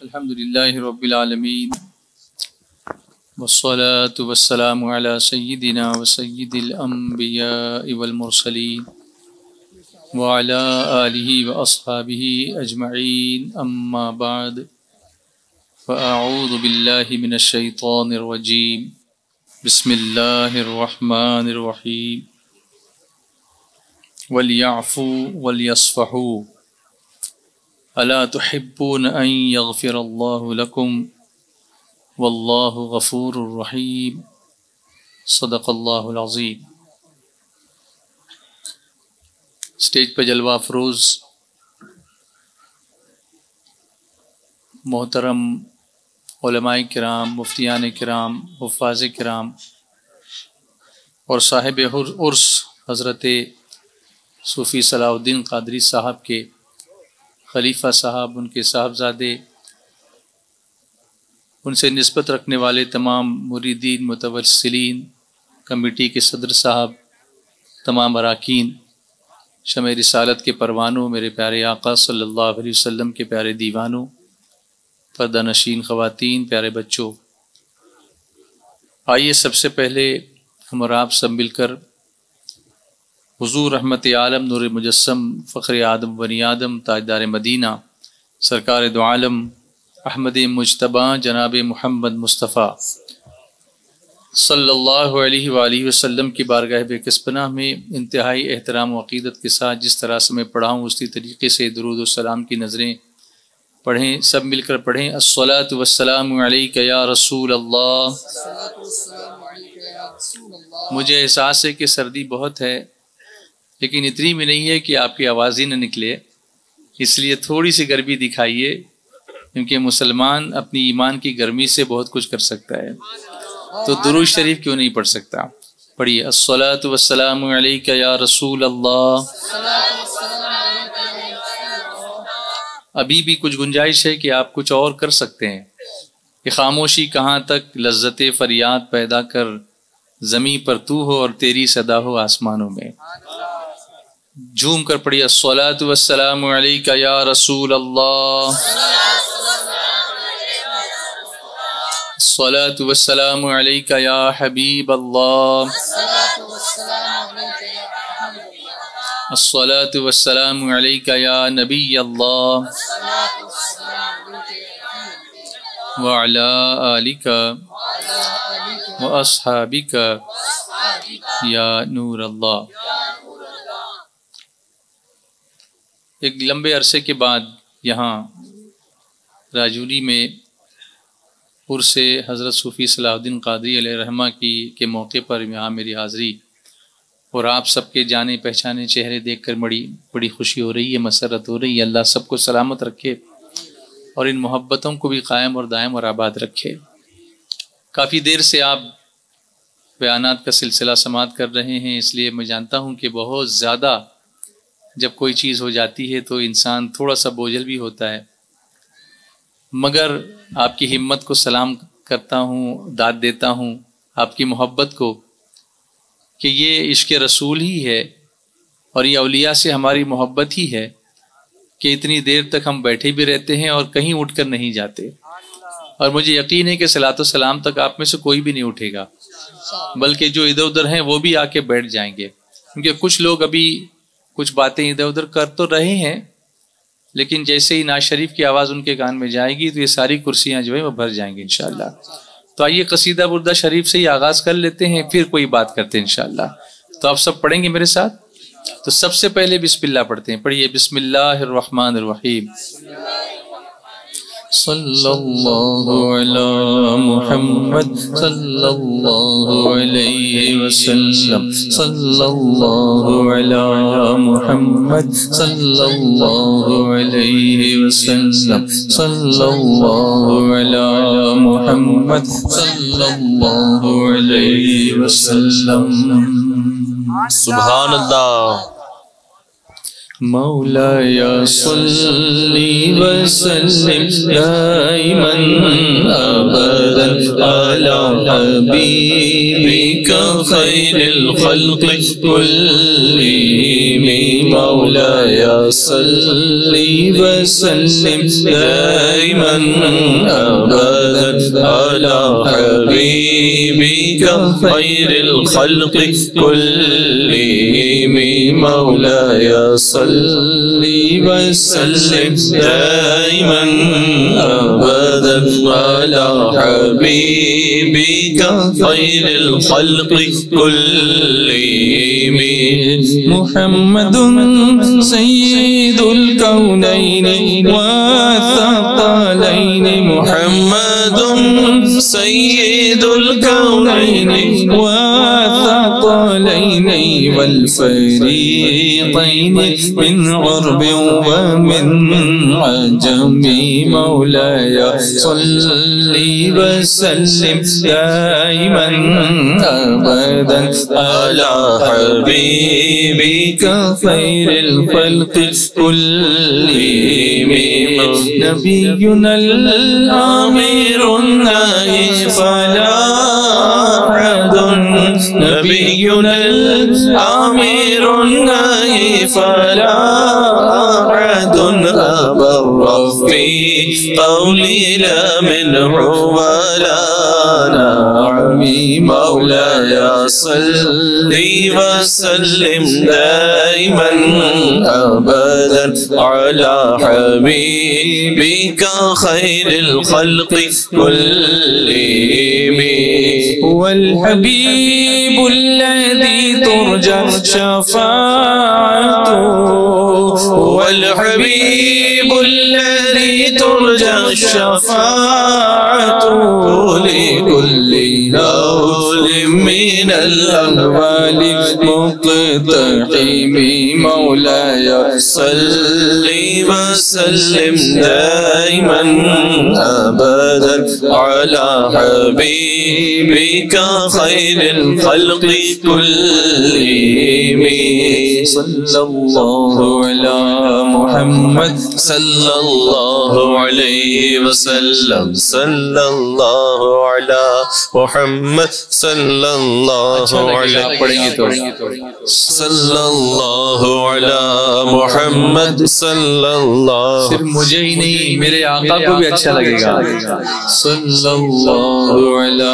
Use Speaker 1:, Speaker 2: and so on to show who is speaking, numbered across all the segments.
Speaker 1: الحمدللہ رب العالمین والصلاة والسلام علی سیدنا و سید الانبیاء والمرسلین وعلی آلہ و اصحابہ اجمعین اما بعد فاعوذ باللہ من الشیطان الرجیم بسم اللہ الرحمن الرحیم وَلْيَعْفُوا وَلْيَصْفَحُوا أَلَا تُحِبُّونَ أَن يَغْفِرَ اللَّهُ لَكُمْ وَاللَّهُ غَفُورٌ رَحِيمٌ صدق اللہ العظیم۔ اسٹیج پہ جلوہ افروز محترم علماء کرام، مفتیان کرام، حفاظ کرام اور صاحب عرس حضرت صوفی صلاح الدین قادری صاحب کے خلیفہ صاحب، ان کے صاحبزادے، ان سے نسبت رکھنے والے تمام مریدین، متوسلین، کمیٹی کے صدر صاحب، تمام اراکین، شمع رسالت کے پروانوں، میرے پیارے آقا صلی اللہ علیہ وسلم کے پیارے دیوانوں، پردہ نشین خواتین، پیارے بچوں، آئیے سب سے پہلے ہم اور آپ سب مل کر حضور رحمت عالم، نور مجسم، فخر آدم بنی آدم، تاجدار مدینہ، سرکار دو عالم، احمد مجتبیٰ جناب محمد مصطفیٰ صلی اللہ علیہ وآلہ وسلم کی بارگاہ بکس پناہ میں انتہائی احترام و عقیدت کے ساتھ جس طرح سے میں پڑھا ہوں اسی طریقے سے درود و سلام کی نظریں پڑھیں، سب مل کر پڑھیں۔ الصلاۃ والسلام علیک یا رسول اللہ۔ مجھے احساس ہے کہ سردی بہت ہے، لیکن اتنی بھی نہیں ہے کہ آپ کی آواز ہی نہ نکلے، اس لیے تھوڑی سی گرمی دکھائیے، کیونکہ مسلمان اپنی ایمان کی گرمی سے بہت کچھ کر سکتا ہے، تو درود شریف کیوں نہیں پڑھ سکتا؟ پڑھیے الصلاۃ والسلام علیک یا رسول اللہ۔ ابھی بھی کچھ گنجائش ہے کہ آپ کچھ اور کر سکتے ہیں کہ خاموشی کہاں تک لذت فریاد پیدا کر، زمیں پر تو ہو اور تیری صدا ہو آسمانوں میں۔ جھوم کر پڑھیے الصلاۃ والسلام علیک یا رسول اللہ، الصلاۃ والسلام علیک یا حبیب اللہ، الصلاۃ والسلام علیک یا نبی اللہ، وعلی آلک واصحابک یا نور اللہ۔ ایک لمبے عرصے کے بعد یہاں راجوری میں عرس حضرت صوفی صلاح الدین قادری علیہ رحمہ کے موقع پر یہاں میری حاضری اور آپ سب کے جانے پہچانے چہرے دیکھ کر بڑی خوشی ہو رہی ہے، مسرت ہو رہی ہے۔ اللہ سب کو سلامت رکھے اور ان محبتوں کو بھی قائم اور دائم اور آباد رکھے۔ کافی دیر سے آپ بیانات کا سلسلہ سماعت کر رہے ہیں، اس لیے میں جانتا ہوں کہ بہت زیادہ جب کوئی چیز ہو جاتی ہے تو انسان تھوڑا سا بوجھل بھی ہوتا ہے، مگر آپ کی ہمت کو سلام کرتا ہوں، داد دیتا ہوں، آپ کی محبت کو، کہ یہ عشق رسول ہی ہے اور یہ اولیاء سے ہماری محبت ہی ہے کہ اتنی دیر تک ہم بیٹھے بھی رہتے ہیں اور کہیں اٹھ کر نہیں جاتے، اور مجھے یقین ہے کہ صلاۃ و سلام تک آپ میں سے کوئی بھی نہیں اٹھے گا، بلکہ جو ادھر ادھر ہیں وہ بھی آ کے بیٹھ جائیں گے، کیونکہ کچھ لوگ ابھی کچھ باتیں ادھر ادھر کر تو رہے ہیں، لیکن جیسے ہی نعت شریف کی آواز ان کے کان میں جائے گی تو یہ ساری کرسیاں جو ہیں وہ بھر جائیں گی انشاءاللہ۔ تو آئیے قصیدہ بردہ شریف سے ہی آغاز کر لیتے ہیں، پھر کوئی بات کرتے ہیں انشاءاللہ۔ تو آپ سب پڑھیں گے میرے ساتھ؟ تو سب سے پہلے بسم اللہ پڑھتے ہیں، پڑھیے بسم اللہ الرحمن الرحیم۔ صلی اللہ علی محمد صلی اللہ علیہ وسلم، صلی اللہ علی محمد صلی اللہ علیہ وسلم، صلی اللہ علی محمد صلی اللہ علیہ وسلم۔
Speaker 2: سبحان اللہ۔
Speaker 1: مولاي صل وسلم دائما ابدا على حبيبك خير الخلق كلهم، مولاي
Speaker 2: مولاي صل وسلم دائما أبدا على حبيبك خير الخلق كلهم مولاي صل وسلم دائما أبدا على حبيبك خير الخلق كلهم
Speaker 3: محمد سيد الكونين والثقلين
Speaker 2: محمد سيد الكونين
Speaker 3: والثقلين والفريقين من غرب ومن عجم مولاي صل وسلم دائما أبدا
Speaker 2: على حبيبك
Speaker 3: خير الخلق كلهم نبينا الأمير الناهي فلا أحد نبينا الأمير الناهي فلا أحد أبر في قولي لا منه ولا نعمي مولاي صل وسلم دائما أبدا على حبيبك خير الخلق كلهم هو الحبيب الذي ترجى شفاعته
Speaker 2: هو الحبيب الذي ترجى شفاعته لكل هول من الأهوال مقتحم مولاي صل وسلم دائما أبدا على حبيبك خير الخلق كلهم
Speaker 3: صلى الله على محمد
Speaker 2: صلى الله عليه وسلم صلى الله على محمد صلى الله عليه صلى الله على محمد صلى الله
Speaker 1: صرف مجھے ہی نہیں میرے آقا کو بھی اچھا لگے گا
Speaker 3: صلى الله على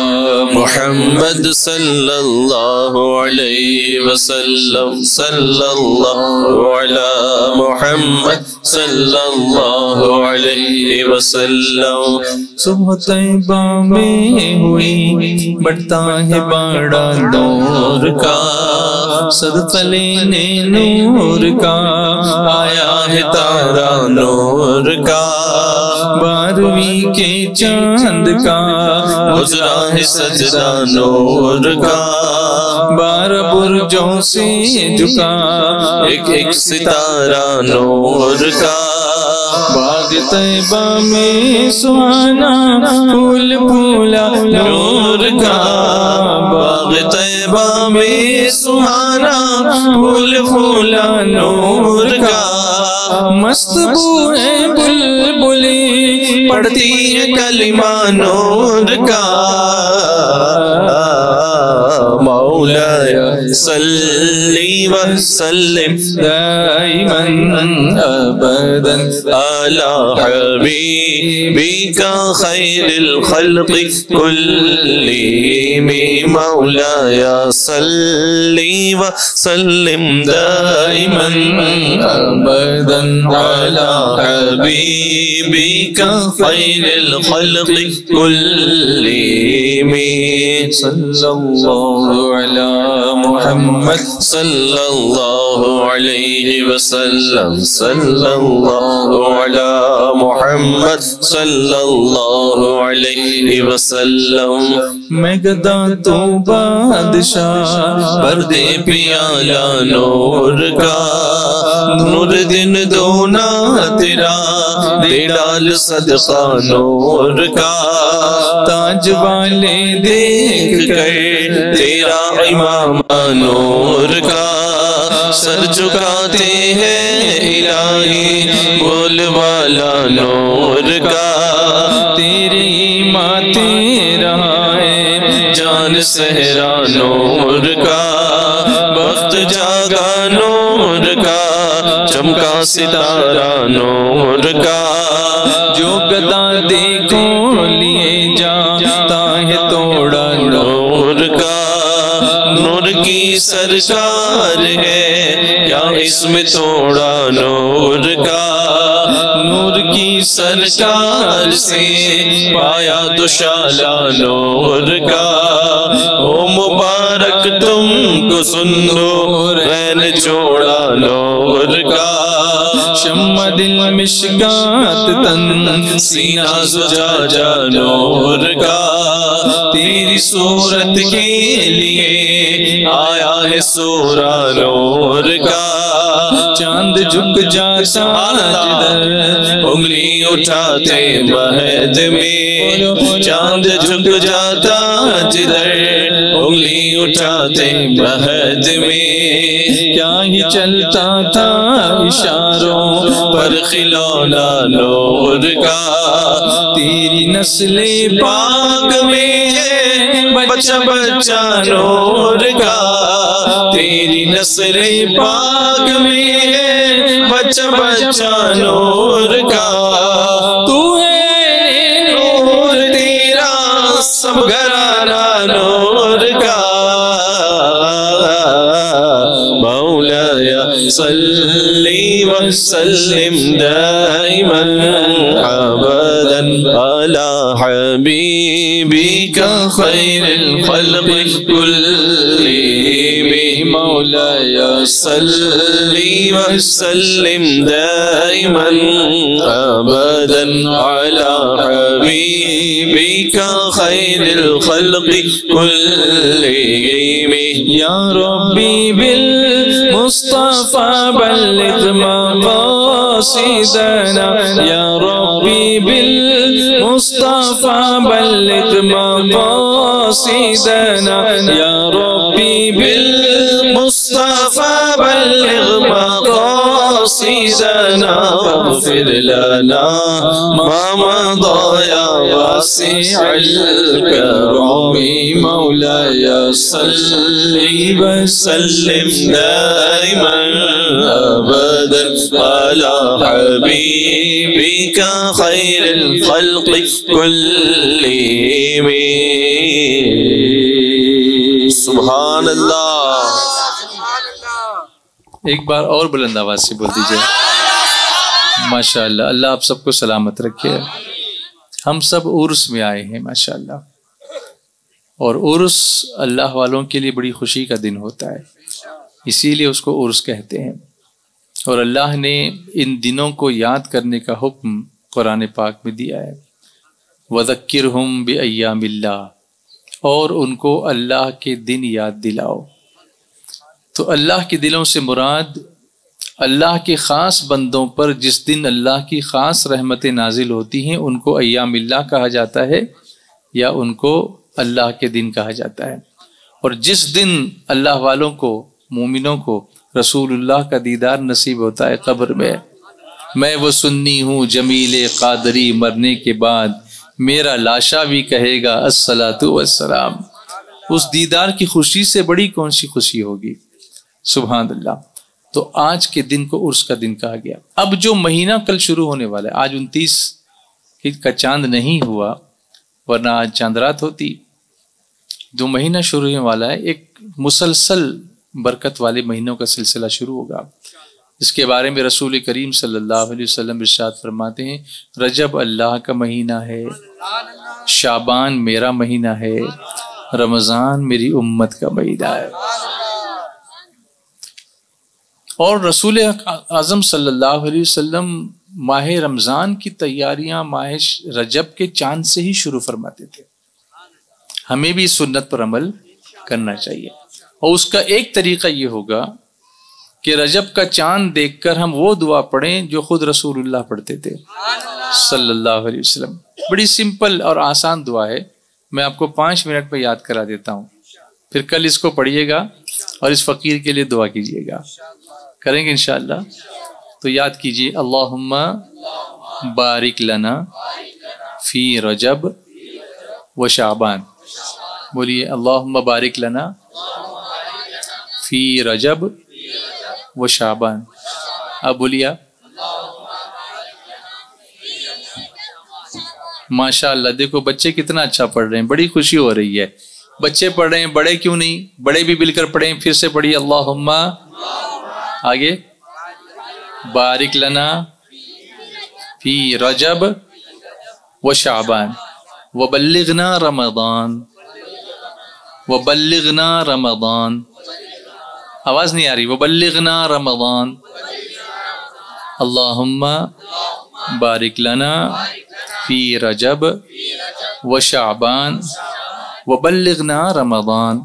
Speaker 2: محمد صلى الله عليه وسلم صلى الله على محمد صلى الله عليه وسلم
Speaker 3: صبح طیبہ میں ہوئی بڑھتا ہے باڑا نور کا صدقہ لینے نور کا
Speaker 2: آیا ہے تارا نور کا
Speaker 3: 12ویں کے چاند کا
Speaker 2: گزرا ہے سجدہ نور کا
Speaker 3: 12 برجوں سے جھکا
Speaker 2: ایک ایک ستارہ نور کا
Speaker 3: باغ طیبہ میں سہانا پھول پھولا نور کا
Speaker 2: باغ طیبہ میں سہانا پھول پھولا نور کا
Speaker 3: مست بو ہے بلبلی
Speaker 2: پڑھتی ہے کلمہ نور کا مولاي صل وسلم
Speaker 3: دائما أبدا
Speaker 2: على حبيبك خير الخلق كلهم مولاي صل وسلم دائما
Speaker 3: أبدا
Speaker 2: على حبيبك خير الخلق كلهم
Speaker 3: صلى الله على محمد
Speaker 2: صلى الله عليه وسلم صلى الله على محمد صلى الله عليه وسلم
Speaker 3: میں گدا تو بادشاہ
Speaker 2: پردے پیالہ نور کا نور دن دونا تیرا دے ڈال صدقہ نور کا
Speaker 3: تاج والے
Speaker 2: دیکھ کر تیرا امام نور کا سر جھکاتے ہیں الہی بول والا نور کا
Speaker 3: تیری ماتے رہا ہے
Speaker 2: جان صحرا نور کا وقت جاگا نور کا چمکا ستارہ نور کا،
Speaker 3: جو گدا دیکھو لیے جاتا ہے توڑا
Speaker 2: نور کا، نور کی سرکار ہے کیا اس میں توڑا نور کا،
Speaker 3: نور کی
Speaker 2: سرکار سے پایا دوشالہ نور کا، او مبارک تم کو سن لو رین چوڑا نور کا،
Speaker 3: شمع دل مشکات تن
Speaker 2: سینہ زجاجہ نور کا، تیری صورت کے لیے آیا ہے سورہ نور کا،
Speaker 3: چاند جھک جاتا جدھر
Speaker 2: انگلی اٹھاتے مہد میں، چاند جھک جاتا جدھر انگلی اٹھاتے مہد میں،
Speaker 3: کیا ہی چلتا تھا اشاروں
Speaker 2: پر کھلونا نور کا،
Speaker 3: تیری نسل
Speaker 2: پاک میں ہے بچہ بچہ نور کا، تیری نسل پاک میں ہے بچہ بچہ نور کا،
Speaker 3: تو ہے
Speaker 2: نور تیرا سب گھرانہ نور کا، مولایا صلی وسلم دائما ابدا علی حبیبک خیر الخلق کلہم، مولایا صلی وسلم دائما ابدا علی حبیبک خیر الخلق کلہم،
Speaker 3: یا ربی بالمصطفى بلغ مقاصدنا، یا ربی بالمصطفى بلغ مقاصدنا، یا ربی
Speaker 2: بالمصطفى بلغ مقاصدنا، واغفر لنا ما مضى يا واسع الكرم،
Speaker 3: مولاي
Speaker 2: صل وسلم دائما ابدا على حبيبك خير الخلق كلهم، سبحان اللہ۔
Speaker 1: ایک بار اور بلند آواز سے بول دیجئے ماشاءاللہ۔ اللہ آپ سب کو سلامت رکھے۔ ہم سب عرس میں آئے ہیں ماشاءاللہ، اور عرس اللہ والوں کے لیے بڑی خوشی کا دن ہوتا ہے، اسی لیے اس کو عرس کہتے ہیں۔ اور اللہ نے ان دنوں کو یاد کرنے کا حکم قرآن پاک میں دیا ہے، وَذَكِّرْهُمْ بِأَيَّامِ اللَّهِ، اور ان کو اللہ کے دن یاد دلاؤ۔ تو اللہ کے دلوں سے مراد اللہ کے خاص بندوں پر جس دن اللہ کی خاص رحمتیں نازل ہوتی ہیں ان کو ایام اللہ کہا جاتا ہے، یا ان کو اللہ کے دن کہا جاتا ہے۔ اور جس دن اللہ والوں کو، مومنوں کو رسول اللہ کا دیدار نصیب ہوتا ہے قبر میں وہ سنی ہوں جمیل قادری، مرنے کے بعد میرا لاشا بھی کہے گا الصلاۃ والسلام۔ اس دیدار کی خوشی سے بڑی کون سی خوشی ہوگی، سبحان اللہ۔ تو آج کے دن کو عرس کا دن کہا گیا۔ اب جو مہینہ کل شروع ہونے والا ہے، آج 29 کا چاند نہیں ہوا، ورنہ آج چاند رات ہوتی۔ جو مہینہ شروع ہونے والا ہے ایک مسلسل برکت والے مہینوں کا سلسلہ شروع ہوگا، اس کے بارے میں رسول کریم صلی اللہ علیہ وسلم ارشاد فرماتے ہیں، رجب اللہ کا مہینہ ہے، شعبان میرا مہینہ ہے، رمضان میری امت کا مہینہ ہے۔ اور رسول اعظم صلی اللہ علیہ وسلم ماہ رمضان کی تیاریاں ماہ رجب کے چاند سے ہی شروع فرماتے تھے۔ ہمیں بھی سنت پر عمل کرنا چاہیے، اور اس کا ایک طریقہ یہ ہوگا کہ رجب کا چاند دیکھ کر ہم وہ دعا پڑھیں جو خود رسول اللہ پڑھتے تھے صلی اللہ علیہ وسلم۔ بڑی سمپل اور آسان دعا ہے، میں آپ کو 5 منٹ میں یاد کرا دیتا ہوں، پھر کل اس کو پڑھیے گا اور اس فقیر کے لیے دعا کیجیے گا، کریں گے انشاءاللہ۔ تو یاد کیجیے، اللہم بارک لنا فی رجب و شعبان، بولیے اللہم بارک لنا فی رجب و شعبان، اب بولیا ماشاء اللہ. دیکھو بچے کتنا اچھا پڑھ رہے ہیں, بڑی خوشی ہو رہی ہے. بچے پڑھ رہے ہیں, بڑے کیوں نہیں, بڑے بھی مل کر پڑھیں. پھر سے پڑھیے اللہم, آگے بارک لنا فی رجب و شعبان وبلغنا رمضان وبلغنا رمضان. آواز نہیں آ رہی. وبلغنا رمضان. اللہم بارک لنا فی رجب و شعبان وبلغنا رمضان.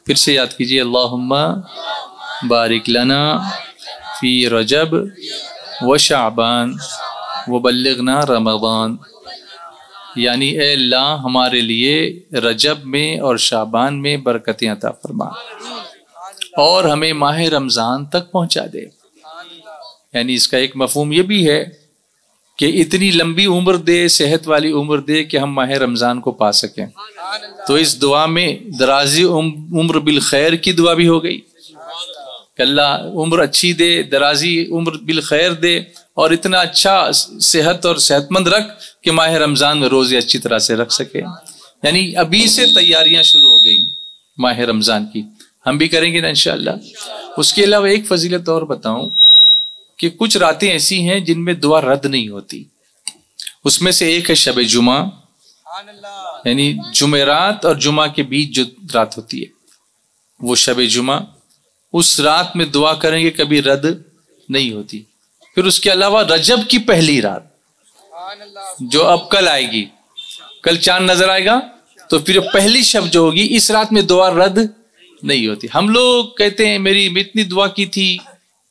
Speaker 1: پھر سے یاد کیجیے اللہم بارک لنا فی رجب و شعبان وبلغنا رمضان. یعنی اے اللہ ہمارے لیے رجب میں اور شعبان میں برکتیں عطا فرما اور ہمیں ماہ رمضان تک پہنچا دے. یعنی اس کا ایک مفہوم یہ بھی ہے کہ اتنی لمبی عمر دے, صحت والی عمر دے کہ ہم ماہ رمضان کو پا سکیں. تو اس دعا میں درازی عمر بالخیر کی دعا بھی ہو گئی کہ اللہ عمر اچھی دے, درازی عمر بالخیر دے اور اتنا اچھا صحت اور صحت مند رکھ کہ ماہ رمضان میں روزے اچھی طرح سے رکھ سکے. یعنی ابھی سے تیاریاں شروع ہو گئیں ماہ رمضان کی, ہم بھی کریں گے نا انشاءاللہ. اس کے علاوہ ایک فضیلت اور بتاؤں کہ کچھ راتیں ایسی ہیں جن میں دعا رد نہیں ہوتی. اس میں سے ایک ہے شب جمعہ, یعنی جمعرات اور جمعہ کے بیچ جو رات ہوتی ہے وہ شب جمعہ. اس رات میں دعا کریں گے کبھی رد نہیں ہوتی. پھر اس کے علاوہ رجب کی پہلی رات جو اب کل آئے گی, کل چاند نظر آئے گا, تو پھر پہلی شب جو ہوگی اس رات میں دعا رد نہیں ہوتی. ہم لوگ کہتے ہیں میری اتنی دعا کی تھی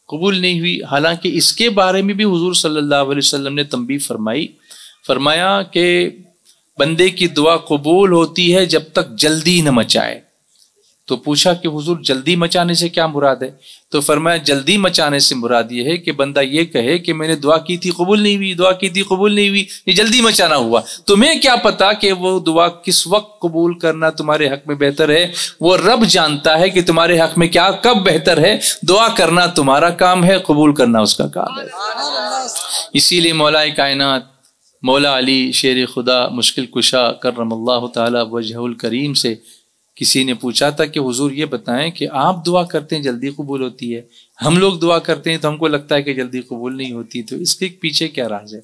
Speaker 1: قبول نہیں ہوئی, حالانکہ اس کے بارے میں بھی حضور صلی اللہ علیہ وسلم نے تنبیہ فرمایا کہ بندے کی دعا قبول ہوتی ہے جب تک جلدی نہ مچائے. تو پوچھا کہ حضور جلدی مچانے سے کیا مراد ہے؟ تو فرمایا جلدی مچانے سے مراد یہ ہے کہ بندہ یہ کہے کہ میں نے دعا کی تھی قبول نہیں ہوئی, دعا کی تھی قبول نہیں ہوئی, یہ جلدی مچانا ہوا. تمہیں کیا پتا کہ وہ دعا کس وقت قبول کرنا تمہارے حق میں بہتر ہے؟ وہ رب جانتا ہے کہ تمہارے حق میں کیا کب بہتر ہے. دعا کرنا تمہارا کام ہے, قبول کرنا اس کا کام ہے. اسی لیے مولا کائنات مولا علی شیر خدا مشکل کشا کرم اللہ تعالی وجہ الکریم سے کسی نے پوچھا تھا کہ حضور یہ بتائیں کہ آپ دعا کرتے ہیں جلدی قبول ہوتی ہے, ہم لوگ دعا کرتے ہیں تو ہم کو لگتا ہے کہ جلدی قبول نہیں ہوتی, تو اس کے پیچھے کیا راز ہے؟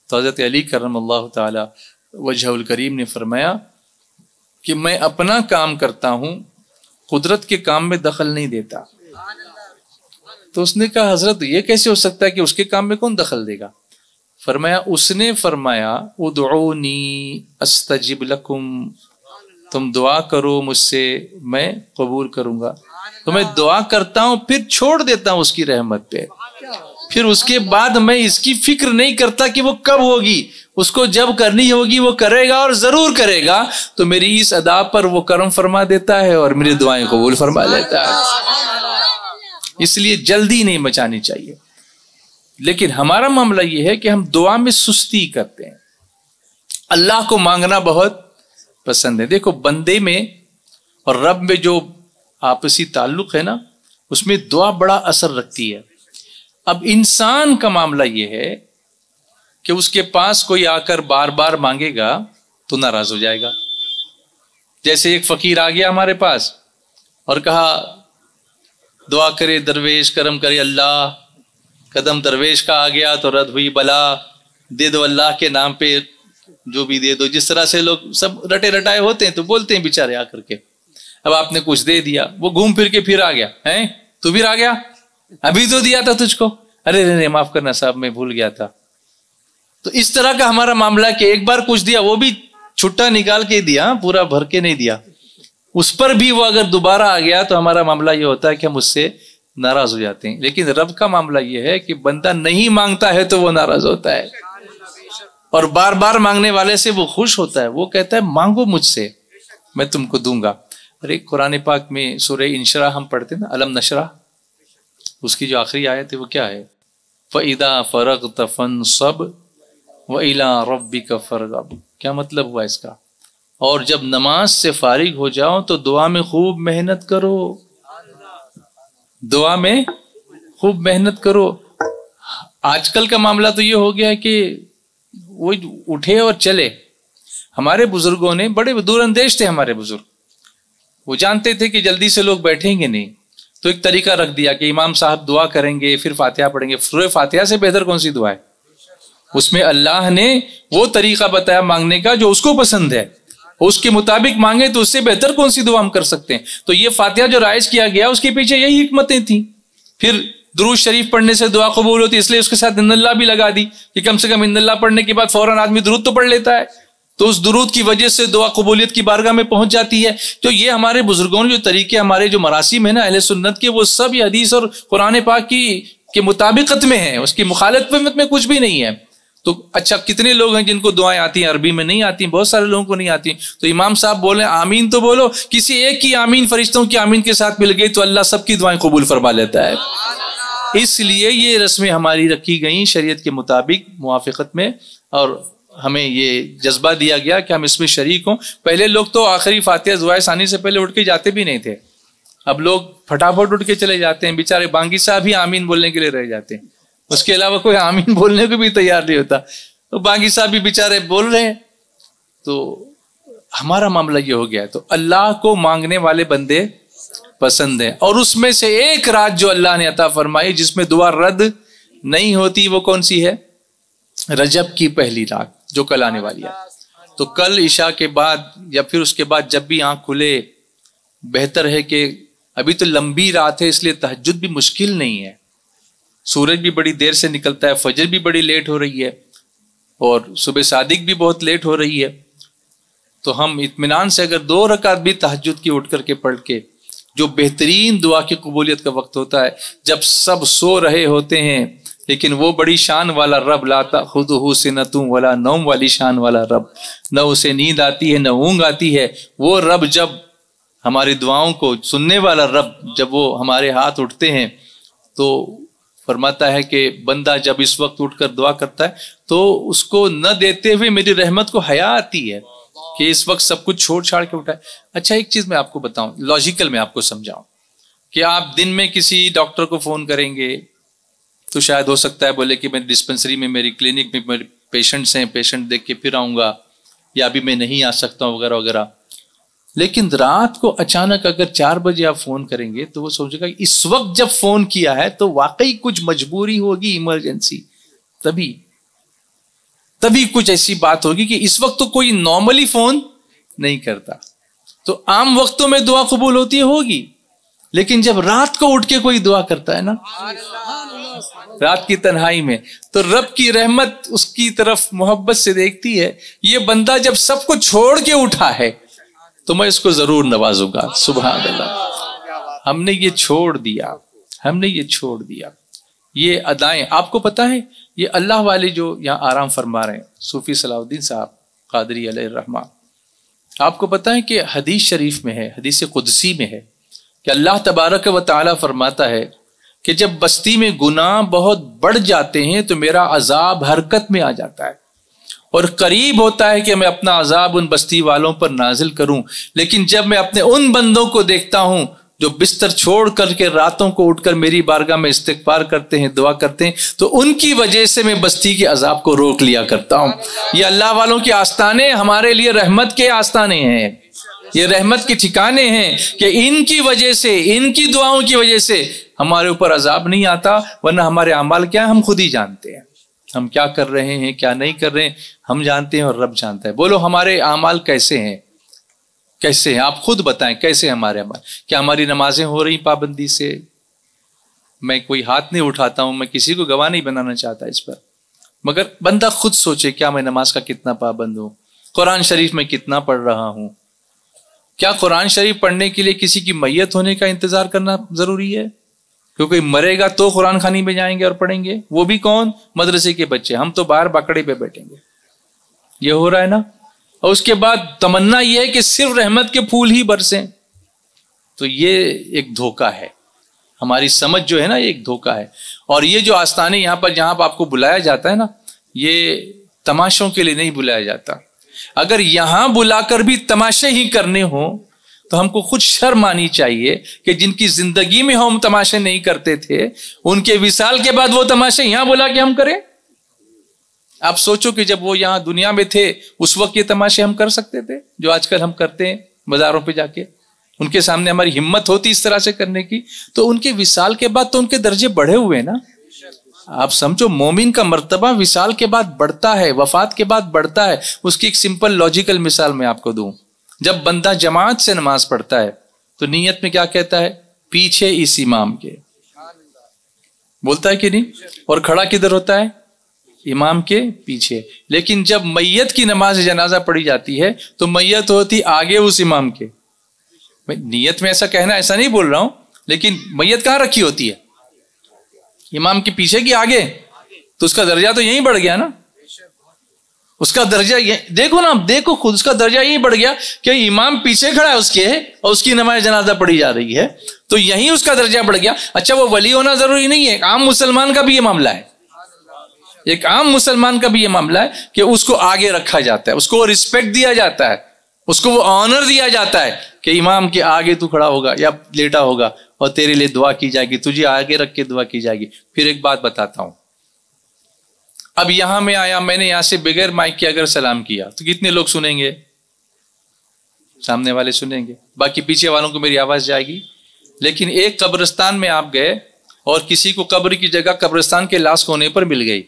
Speaker 1: تو حضرت علی کرم اللہ تعالی وجہ الکریم نے فرمایا کہ میں اپنا کام کرتا ہوں, قدرت کے کام میں دخل نہیں دیتا. تو اس نے کہا حضرت یہ کیسے ہو سکتا ہے کہ اس کے کام میں کون دخل دے گا؟ فرمایا اس نے فرمایا ادعونی استجب لکم, تم دعا کرو مجھ سے میں قبول کروں گا. تو میں دعا کرتا ہوں پھر چھوڑ دیتا ہوں اس کی رحمت پہ, پھر اس کے بعد میں اس کی فکر نہیں کرتا کہ وہ کب ہوگی, اس کو جب کرنی ہوگی وہ کرے گا اور ضرور کرے گا. تو میری اس ادا پر وہ کرم فرما دیتا ہے اور میری دعائیں قبول فرما لیتا ہے. اس لیے جلدی نہیں مچانی چاہیے. لیکن ہمارا معاملہ یہ ہے کہ ہم دعا میں سستی کرتے ہیں, اللہ کو مانگنا بہت پسند ہے. دیکھو بندے میں اور رب میں جو آپسی تعلق ہے نا, اس میں دعا بڑا اثر رکھتی ہے. اب انسان کا معاملہ یہ ہے کہ اس کے پاس کوئی آ کر بار بار مانگے گا تو ناراض ہو جائے گا. جیسے ایک فقیر آ گیا ہمارے پاس اور کہا دعا کرے درویش کرم کرے اللہ, قدم درویش کا آ گیا تو رد ہوئی بلا, دے دو اللہ کے نام پہ جو بھی دے دو. جس طرح سے لوگ سب رٹے رٹائے ہوتے ہیں تو بولتے ہیں بیچارے آ کر کے. اب آپ نے کچھ دے دیا, وہ گھوم پھر کے پھر آ گیا, ہیں تو پھر آ گیا, ابھی تو دیا تھا تجھ کو, ارے نہیں معاف کرنا صاحب میں بھول گیا تھا. تو اس طرح کا ہمارا معاملہ کہ ایک بار کچھ دیا وہ بھی چھٹا نکال کے دیا, پورا بھر کے نہیں دیا. اس پر بھی وہ اگر دوبارہ آ گیا تو ہمارا معاملہ یہ ہوتا ہے کہ ہم اس سے ناراض ہو جاتے ہیں. لیکن رب کا معاملہ یہ ہے کہ بندہ نہیں مانگتا ہے تو وہ ناراض ہوتا ہے, اور بار بار مانگنے والے سے وہ خوش ہوتا ہے. وہ کہتا ہے مانگو مجھ سے میں تم کو دوں گا. ارے قرآن پاک میں سورہ انشراح ہم پڑھتے ہیں نا, علم نشرح, اس کی جو آخری آیت ہے وہ کیا ہے؟ فَإِذَا فَرَغْتَ فَانْصَبْ وَإِلَىٰ رَبِّكَ فَارْغَب. کیا مطلب ہوا اس کا؟ اور جب نماز سے فارغ ہو جاؤ تو دعا میں خوب محنت کرو, دعا میں خوب محنت کرو. آج کل کا معاملہ تو یہ ہو گیا ہے کہ وہ اٹھے اور چلے. ہمارے بزرگوں نے بڑے دور اندیش تھے. ہمارے بزرگ وہ جانتے تھے کہ جلدی سے لوگ بیٹھیں گے نہیں, تو ایک طریقہ رکھ دیا کہ امام صاحب دعا کریں گے پھر فاتحہ پڑھیں گے. سورہ فاتحہ سے بہتر کون سی دعا ہے؟ اس میں اللہ نے وہ طریقہ بتایا مانگنے کا جو اس کو پسند ہے, اس کے مطابق مانگے تو اس سے بہتر کون سی دعا ہم کر سکتے ہیں. تو یہ فاتحہ جو رائج کیا گیا اس کے پیچھے یہی حکمتیں تھیں. پھر درود شریف پڑھنے سے دعا قبول ہوتی, اس لیے اس کے ساتھ ان اللہ بھی لگا دی کہ کم سے کم ان اللہ پڑھنے کے بعد فوراً آدمی درود تو پڑھ لیتا ہے, تو اس درود کی وجہ سے دعا قبولیت کی بارگاہ میں پہنچ جاتی ہے. تو یہ ہمارے بزرگوں نے جو طریقے, ہمارے جو مراسم ہیں نا اہل سنت کے, وہ سب یہ حدیث اور قرآن پاک کی مطابقت میں ہیں, اس کی مخالفت میں کچھ بھی نہیں ہے. تو اچھا کتنے لوگ ہیں جن کو دعائیں آتی ہیں, عربی میں نہیں آتی, بہت سارے لوگوں کو نہیں آتی. تو امام صاحب بولیں آمین تو بولو, کسی ایک کی آمین فرشتوں کی آمین کے ساتھ مل گئی تو اللہ سب کی دعائیں قبول فرما لیتا ہے. اس لیے یہ رسمیں ہماری رکھی گئیں شریعت کے مطابق موافقت میں, اور ہمیں یہ جذبہ دیا گیا کہ ہم اس میں شریک ہوں. پہلے لوگ تو آخری فاتحہ دعائے ثانی سے پہلے اٹھ کے جاتے بھی نہیں تھے. اب لوگ پھٹافٹ اٹھ کے چلے جاتے ہیں. بیچارے بانگی صاحب ہی آمین بولنے کے لیے رہ جاتے ہیں, اس کے علاوہ کوئی آمین بولنے کو بھی تیار نہیں ہوتا. تو بانگی صاحب بھی بیچارے بول رہے ہیں. تو ہمارا معاملہ یہ ہو گیا ہے. تو اللہ کو مانگنے والے بندے پسند ہیں, اور اس میں سے ایک رات جو اللہ نے عطا فرمائی جس میں دعا رد نہیں ہوتی, وہ کون سی ہے؟ رجب کی پہلی رات جو کل آنے والی ہے. تو کل عشاء کے بعد یا پھر اس کے بعد جب بھی آنکھ کھلے, بہتر ہے کہ ابھی تو لمبی رات ہے اس لیے تہجد بھی مشکل نہیں ہے. سورج بھی بڑی دیر سے نکلتا ہے, فجر بھی بڑی لیٹ ہو رہی ہے, اور صبح صادق بھی بہت لیٹ ہو رہی ہے. تو ہم اطمینان سے اگر 2 رکعت بھی تہجد کی اٹھ کر کے پڑھ کے, جو بہترین دعا کی قبولیت کا وقت ہوتا ہے جب سب سو رہے ہوتے ہیں, لیکن وہ بڑی شان والا رب, لا تأخذہ سنۃ ولا نوم والی شان والا رب, نہ اسے نیند آتی ہے نہ اونگ آتی ہے, وہ رب جب ہماری دعاؤں کو سننے والا رب جب وہ ہمارے ہاتھ اٹھتے ہیں تو فرماتا ہے کہ بندہ جب اس وقت اٹھ کر دعا کرتا ہے تو اس کو نہ دیتے ہوئے میری رحمت کو حیا آتی ہے کہ اس وقت سب کچھ چھوڑ چھاڑ کے اٹھا ہے. اچھا ایک چیز میں آپ کو بتاؤں, لاجیکل میں آپ کو سمجھاؤں, کہ آپ دن میں کسی ڈاکٹر کو فون کریں گے تو شاید ہو سکتا ہے بولے کہ میں ڈسپنسری میں, میری کلینک میں میرے پیشنٹس ہیں, پیشنٹ دیکھ کے پھر آؤں گا, یا ابھی میں نہیں آ سکتا ہوں وغیرہ وغیرہ. لیکن رات کو اچانک اگر 4 بجے آپ فون کریں گے تو وہ سوچے گا اس وقت جب فون کیا ہے تو واقعی کچھ مجبوری ہوگی, ایمرجنسی, تبھی کچھ ایسی بات ہوگی کہ اس وقت تو کوئی نارملی فون نہیں کرتا. تو عام وقتوں میں دعا قبول ہوتی ہوگی, لیکن جب رات کو اٹھ کے کوئی دعا کرتا ہے نا رات کی تنہائی میں, تو رب کی رحمت اس کی طرف محبت سے دیکھتی ہے, یہ بندہ جب سب کو چھوڑ کے اٹھا ہے تو میں اس کو ضرور نوازوں گا. سبحان اللہ, ہم نے یہ چھوڑ دیا, یہ ادائیں. آپ کو پتا ہے یہ اللہ والے جو یہاں آرام فرما رہے ہیں, صوفی صلاح الدین صاحب قادری علیہ الرحمہ, آپ کو پتا ہے کہ حدیث شریف میں ہے, حدیث قدسی میں ہے کہ اللہ تبارک و تعالی فرماتا ہے کہ جب بستی میں گناہ بہت بڑھ جاتے ہیں تو میرا عذاب حرکت میں آ جاتا ہے, اور قریب ہوتا ہے کہ میں اپنا عذاب ان بستی والوں پر نازل کروں. لیکن جب میں اپنے ان بندوں کو دیکھتا ہوں جو بستر چھوڑ کر کے راتوں کو اٹھ کر میری بارگاہ میں استغفار کرتے ہیں, دعا کرتے ہیں, تو ان کی وجہ سے میں بستی کے عذاب کو روک لیا کرتا ہوں. یہ اللہ والوں کے آستانے ہمارے لیے رحمت کے آستانے ہیں, یہ رحمت کے ٹھکانے ہیں کہ ان کی وجہ سے, ان کی دعاؤں کی وجہ سے ہمارے اوپر عذاب نہیں آتا. ورنہ ہمارے اعمال کیا ہم خود ہی جانتے ہیں, ہم کیا کر رہے ہیں کیا نہیں کر رہے ہیں ہم جانتے ہیں اور رب جانتا ہے. بولو ہمارے اعمال کیسے ہیں, کیسے ہیں آپ خود بتائیں کیسے ہمارے اعمال. کیا ہماری نمازیں ہو رہی پابندی سے؟ میں کوئی ہاتھ نہیں اٹھاتا ہوں, میں کسی کو گواہ نہیں بنانا چاہتا اس پر, مگر بندہ خود سوچے کیا میں نماز کا کتنا پابند ہوں, قرآن شریف میں کتنا پڑھ رہا ہوں. کیا قرآن شریف پڑھنے کے لیے کسی کی میت ہونے کا انتظار کرنا ضروری ہے؟ کیونکہ مرے گا تو قرآن خوانی میں جائیں گے اور پڑھیں گے, وہ بھی کون؟ مدرسے کے بچے. ہم تو باہر باکڑے پہ بیٹھیں گے. یہ ہو رہا ہے نا. اور اس کے بعد تمنا یہ ہے کہ صرف رحمت کے پھول ہی برسیں. تو یہ ایک دھوکہ ہے, ہماری سمجھ جو ہے نا یہ ایک دھوکہ ہے. اور یہ جو آستانے یہاں پر جہاں پر آپ کو بلایا جاتا ہے نا, یہ تماشوں کے لیے نہیں بلایا جاتا. اگر یہاں بلا کر بھی تماشے ہی کرنے ہوں تو ہم کو خود شرم آنی چاہیے کہ جن کی زندگی میں ہم تماشے نہیں کرتے تھے ان کے وصال کے بعد وہ تماشے یہاں بلا کے ہم کریں. آپ سوچو کہ جب وہ یہاں دنیا میں تھے اس وقت یہ تماشے ہم کر سکتے تھے جو آج کل ہم کرتے ہیں بازاروں پہ جا کے؟ ان کے سامنے ہماری ہمت ہوتی اس طرح سے کرنے کی. تو ان کے وصال کے بعد تو ان کے درجے بڑھے ہوئے نا. آپ سمجھو مومن کا مرتبہ وصال کے بعد بڑھتا ہے، وفات کے بعد بڑھتا ہے. اس کی ایک سمپل لاجیکل مثال میں آپ کو دوں. جب بندہ جماعت سے نماز پڑھتا ہے تو نیت میں کیا کہتا ہے؟ پیچھے اس امام کے، بولتا ہے کہ نہیں؟ اور کھڑا کدھر ہوتا ہے؟ امام کے پیچھے. لیکن جب میت کی نماز جنازہ پڑھی جاتی ہے تو میت ہوتی آگے اس امام کے. نیت میں ایسا کہنا، ایسا نہیں بول رہا ہوں، لیکن میت کہاں رکھی ہوتی ہے؟ امام کے پیچھے کی آگے. تو اس کا درجہ تو یہیں بڑھ گیا نا. اس کا درجہ دیکھو نا، دیکھو خود، اس کا درجہ یہی بڑھ گیا کہ امام پیچھے کھڑا ہے اس کے اور اس کی نماز جنازہ پڑھی جا رہی ہے، تو یہیں اس کا درجہ بڑھ گیا. اچھا وہ ولی ہونا ضروری نہیں ہے، عام مسلمان کا بھی یہ معاملہ ہے. ایک عام مسلمان کا بھی یہ معاملہ ہے کہ اس کو آگے رکھا جاتا ہے، اس کو رسپیکٹ دیا جاتا ہے، اس کو وہ آنر دیا جاتا ہے کہ امام کے آگے تو کھڑا ہوگا یا لیٹا ہوگا اور تیرے لیے دعا کی جائے گی، تجھے آگے رکھ کے دعا کی جائے گی. پھر ایک بات بتاتا ہوں، اب یہاں میں آیا، میں نے یہاں سے بغیر مائک کے اگر سلام کیا تو کتنے لوگ سنیں گے؟ سامنے والے سنیں گے، باقی پیچھے والوں کو میری آواز جائے گی. لیکن ایک قبرستان میں آپ گئے اور کسی کو قبر کی جگہ قبرستان کے لاس کونے پر مل گئی.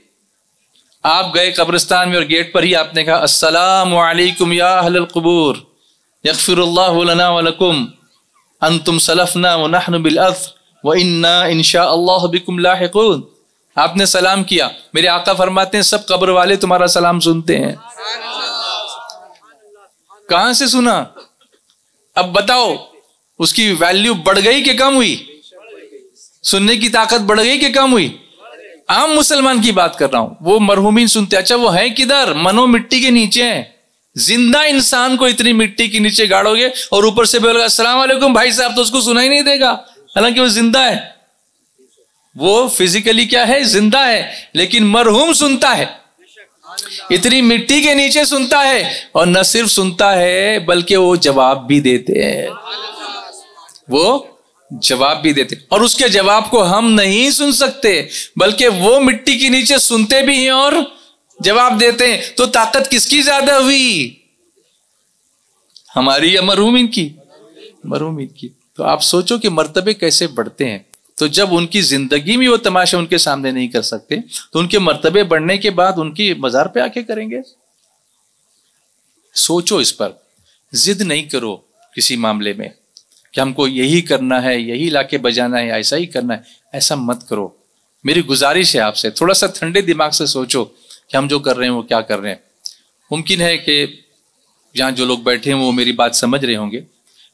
Speaker 1: آپ گئے قبرستان میں اور گیٹ پر ہی آپ نے کہا السلام علیکم یا اہل القبور یغفر اللہ لنا ولکم انتم سلفنا ونحن بالاثر وانا انشاء اللہ بکم لاحقون. آپ نے سلام کیا. میرے آقا فرماتے ہیں سب قبر والے تمہارا سلام سنتے ہیں. کہاں سے سنا؟ اب بتاؤ اس کی ویلیو بڑھ گئی کہ کم ہوئی؟ سننے کی طاقت بڑھ گئی کہ کم ہوئی؟ عام مسلمان کی بات کر رہا ہوں، وہ مرحومین سنتے. اچھا وہ ہیں کدھر؟ منو مٹی کے نیچے ہیں. زندہ انسان کو اتنی مٹی کے نیچے گاڑو گے اور اوپر سے بولے گا السلام علیکم بھائی صاحب، تو اس کو سنائی نہیں دے گا، حالانکہ وہ زندہ ہے. وہ فزیکلی کیا ہے؟ زندہ ہے، لیکن مرحوم سنتا ہے، اتنی مٹی کے نیچے سنتا ہے. اور نہ صرف سنتا ہے بلکہ وہ جواب بھی دیتے ہیں، وہ جواب بھی دیتے. اور اس کے جواب کو ہم نہیں سن سکتے بلکہ وہ مٹی کے نیچے سنتے بھی ہیں اور جواب دیتے ہیں. تو طاقت کس کی زیادہ ہوئی؟ ہماری یا مرحومین کی؟ مرحومین کی. تو آپ سوچو کہ مرتبے کیسے بڑھتے ہیں. تو جب ان کی زندگی میں وہ تماشا ان کے سامنے نہیں کر سکتے تو ان کے مرتبے بڑھنے کے بعد ان کی مزار پہ آ کے کریں گے. سوچو اس پر، ضد نہیں کرو کسی معاملے میں کہ ہم کو یہی کرنا ہے، یہی لا کے بجانا ہے، ایسا ہی کرنا ہے. ایسا مت کرو. میری گزارش ہے آپ سے، تھوڑا سا ٹھنڈے دماغ سے سوچو کہ ہم جو کر رہے ہیں وہ کیا کر رہے ہیں. ممکن ہے کہ جہاں جو لوگ بیٹھے ہیں وہ میری بات سمجھ رہے ہوں گے.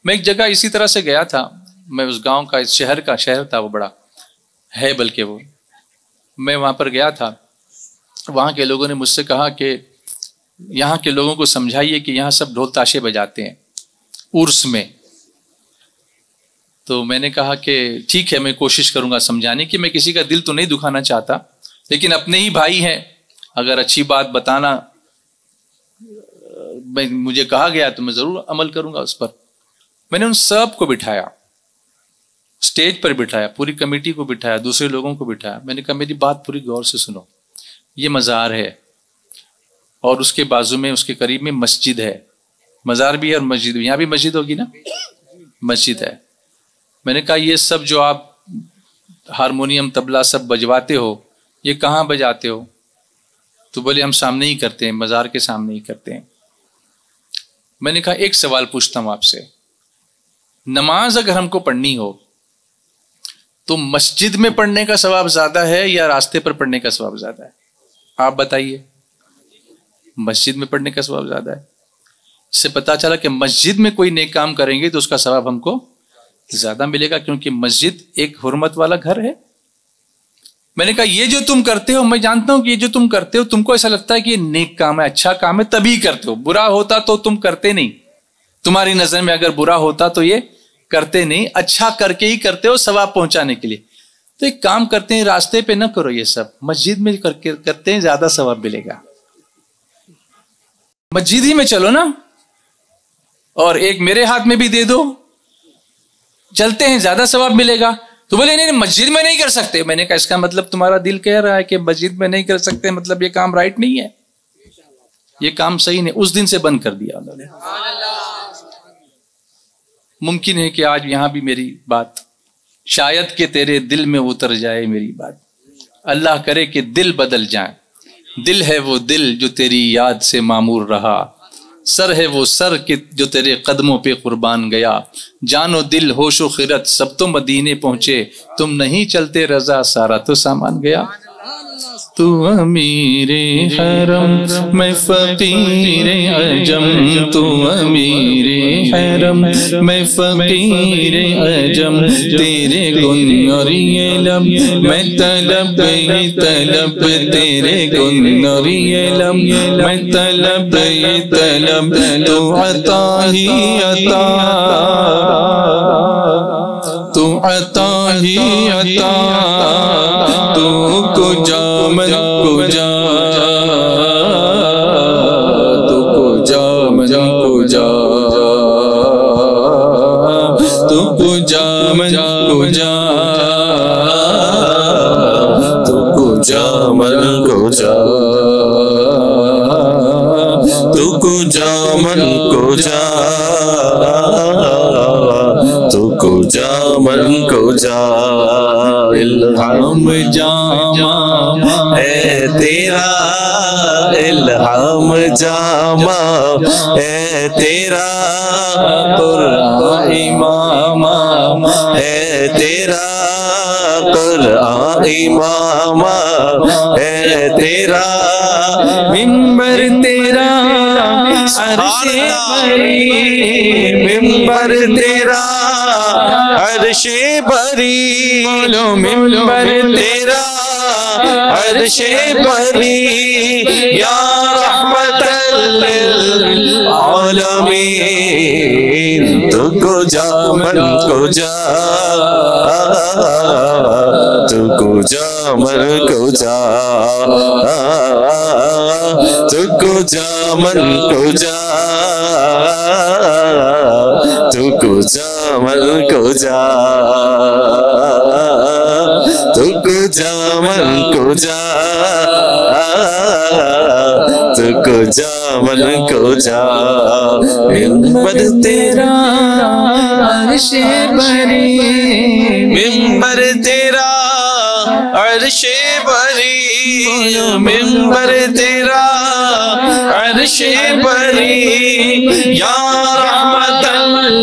Speaker 1: میں ایک جگہ اسی طرح سے گیا تھا، میں اس گاؤں کا، اس شہر تھا، وہ بڑا ہے بلکہ وہ، میں وہاں پر گیا تھا. وہاں کے لوگوں نے مجھ سے کہا کہ یہاں کے لوگوں کو سمجھائیے کہ یہاں سب ڈھول تاشے بجاتے ہیں عرس میں. تو میں نے کہا کہ ٹھیک ہے، میں کوشش کروں گا سمجھانے کی. میں کسی کا دل تو نہیں دکھانا چاہتا، لیکن اپنے ہی بھائی ہیں، اگر اچھی بات بتانا مجھے کہا گیا تو میں ضرور عمل کروں گا اس پر. میں نے ان سب کو بٹھایا، اسٹیج پر بٹھایا، پوری کمیٹی کو بٹھایا، دوسرے لوگوں کو بٹھایا. میں نے کہا میری بات پوری غور سے سنو. یہ مزار ہے اور اس کے بازو میں، اس کے قریب میں مسجد ہے. مزار بھی ہے اور مسجد بھی. یہاں بھی مسجد ہوگی نا؟ مسجد ہے. میں نے کہا یہ سب جو آپ ہارمونیم طبلہ سب بجواتے ہو یہ کہاں بجاتے ہو؟ تو بولے ہم سامنے ہی کرتے ہیں، مزار کے سامنے ہی کرتے ہیں. میں نے کہا ایک سوال پوچھتا ہوں آپ سے، نماز اگر ہم کو پڑھنی ہو تو مسجد میں پڑھنے کا ثواب زیادہ ہے یا راستے پر پڑھنے کا ثواب زیادہ ہے؟ آپ بتائیے. مسجد میں پڑھنے کا ثواب زیادہ ہے. اس سے پتا چلا کہ مسجد میں کوئی نیک کام کریں گے تو اس کا ثواب ہم کو زیادہ ملے گا، کیونکہ مسجد ایک حرمت والا گھر ہے. میں نے کہا یہ جو تم کرتے ہو، میں جانتا ہوں کہ یہ جو تم کرتے ہو تم کو ایسا لگتا ہے کہ یہ نیک کام ہے، اچھا کام ہے، تبھی کرتے ہو. برا ہوتا تو تم کرتے نہیں. تمہاری نظر میں اگر برا ہوتا تو یہ کرتے نہیں، اچھا کر کے ہی کرتے ہو ثواب پہنچانے کے لیے. تو ایک کام کرتے ہیں، راستے پہ نہ کرو یہ سب، مسجد میں کرتے ہیں زیادہ ثواب ملے گا. مسجد ہی میں چلو نا، اور ایک میرے ہاتھ میں بھی دے دو چلتے ہیں زیادہ ثواب ملے گا. تو بولے نہیں مسجد میں نہیں کر سکتے. میں نے کہا اس کا مطلب تمہارا دل کہہ رہا ہے کہ مسجد میں نہیں کر سکتے، مطلب یہ کام رائٹ نہیں ہے، یہ کام صحیح نہیں. اس دن سے بند کر دیا انہوں نے. ممکن ہے کہ آج یہاں بھی میری بات شاید کہ تیرے دل میں اتر جائے میری بات. اللہ کرے کہ دل بدل جائے. دل ہے وہ دل جو تیری یاد سے معمور رہا، سر ہے وہ سر کہ جو تیرے قدموں پہ قربان گیا. جان و دل ہوش و خیرت سب تو مدینے پہنچے، تم نہیں چلتے رضا سارا تو سامان گیا. تو امیر حرم میں فقیر عجم، تو امیر حرم میں فقیر عجم، تیرے گن اور یہ لب میں طلب ہی طلب، تیرے گن اور یہ لب میں طلب ہی طلب. تو عطا ہی عطا، تو عطا ہی عطا، تو کجا من کجا، تو کجا من کجا، تو کجا من کجا،
Speaker 2: تو کجا من کجا، تو کجا من کجا، تو کجا من کجا. الہام جامع ہے تیرا، الہام جامع ہے تیرا، قرآن امام ہے تیرا، قرآن امام ہے تیرا.
Speaker 3: منبر تیرا عرش بری،
Speaker 2: منبر تیرا عرش بری،
Speaker 3: بولو منبر
Speaker 2: تیرا عرش بری، یا رحمت للعالمین. تو کجا من کجا، تو کجا من کجا، تو کجا من کجا، تو کجا من کجا، تو کجا من کجا، تو کجا من کجا. منبر تیرا
Speaker 3: عرش بری،
Speaker 2: منبر تیرا عرش بری، منبر تیرا عرش بری، یا رحمت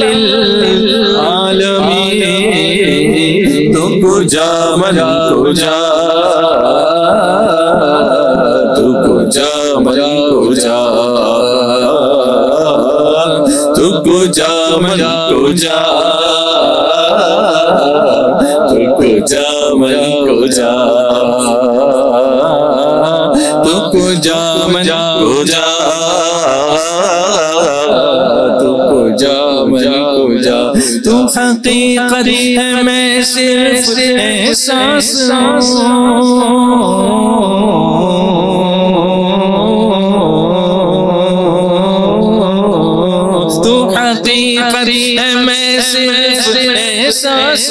Speaker 2: للعالمین. تو کجا من کجا، تو کجا من کجا، تو کجا من کجا، تو کجا من کجا،
Speaker 3: تو کجا من
Speaker 2: کجا،
Speaker 3: تو کجا من کجا. تو حقیقت ہے میں صرف احساس تو حقیقت ہے میں صرف احساس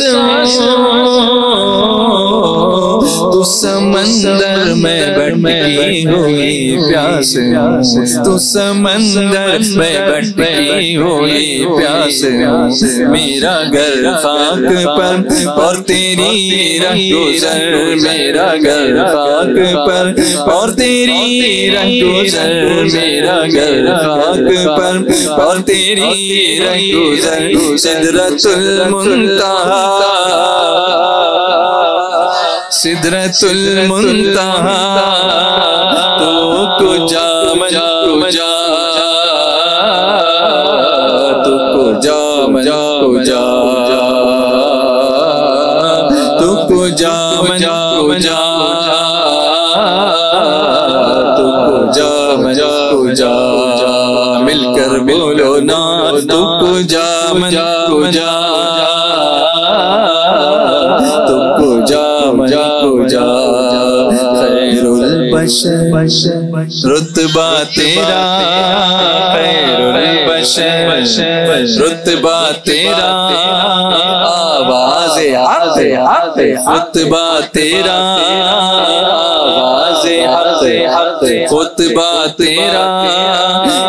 Speaker 3: تو سمندر میں بھٹکی ہوئی پیاس، تو سمندر میں بھٹکی ہوئی پیاس. میرا گھر خاک پر اور تیری رہ گزر، میرا گھر خاک پر اور تیری رہ گزر، میرا گھر خاک پر اور تیری رہ گزر. سدرۃ المنتہا، سدرۃ المنتہا، تو کجا من کجا، تو کجا من کجا، تو کجا من کجا، تو کجا من کجا. مل کر بولو نا، تو کجا من کجا، تو کجا من کجا. خیر البشر رتبہ تیرا، خیر البشر رتبہ تیرا، خطبہ تیرا آواز حق خطبہ تیرا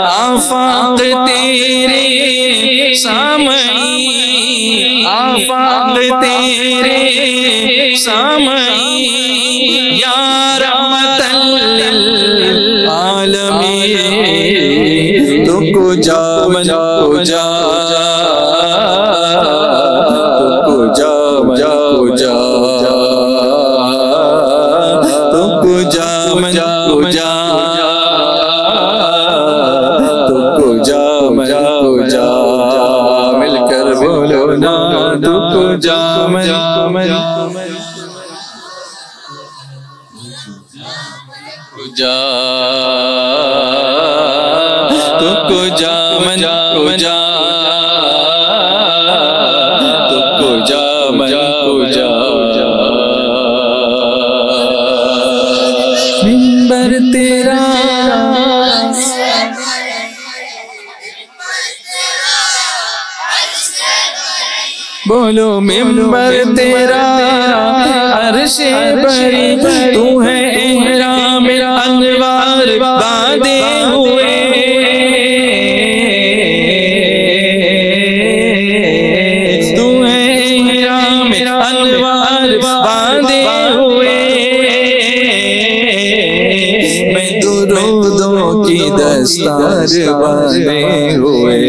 Speaker 3: آفاق تیرے سامعین آفاق تیرے سامعین یا رحمت للعالمین تو کو جا من کو جا تو کو جا من کو جا تو کو جا من کو جا تو کو جا من کو جا مل کر بولو نا تو کو جا من جا تو کو جا من کو جا تو کو جا من کو جا منبر تیرا بولو منبر تیرا عرش بری تو ہے احرام انوار باندھے ہوئے تو ہے احرام انوار باندھے ہوئے میں درودوں کی دستار باندھے ہوئے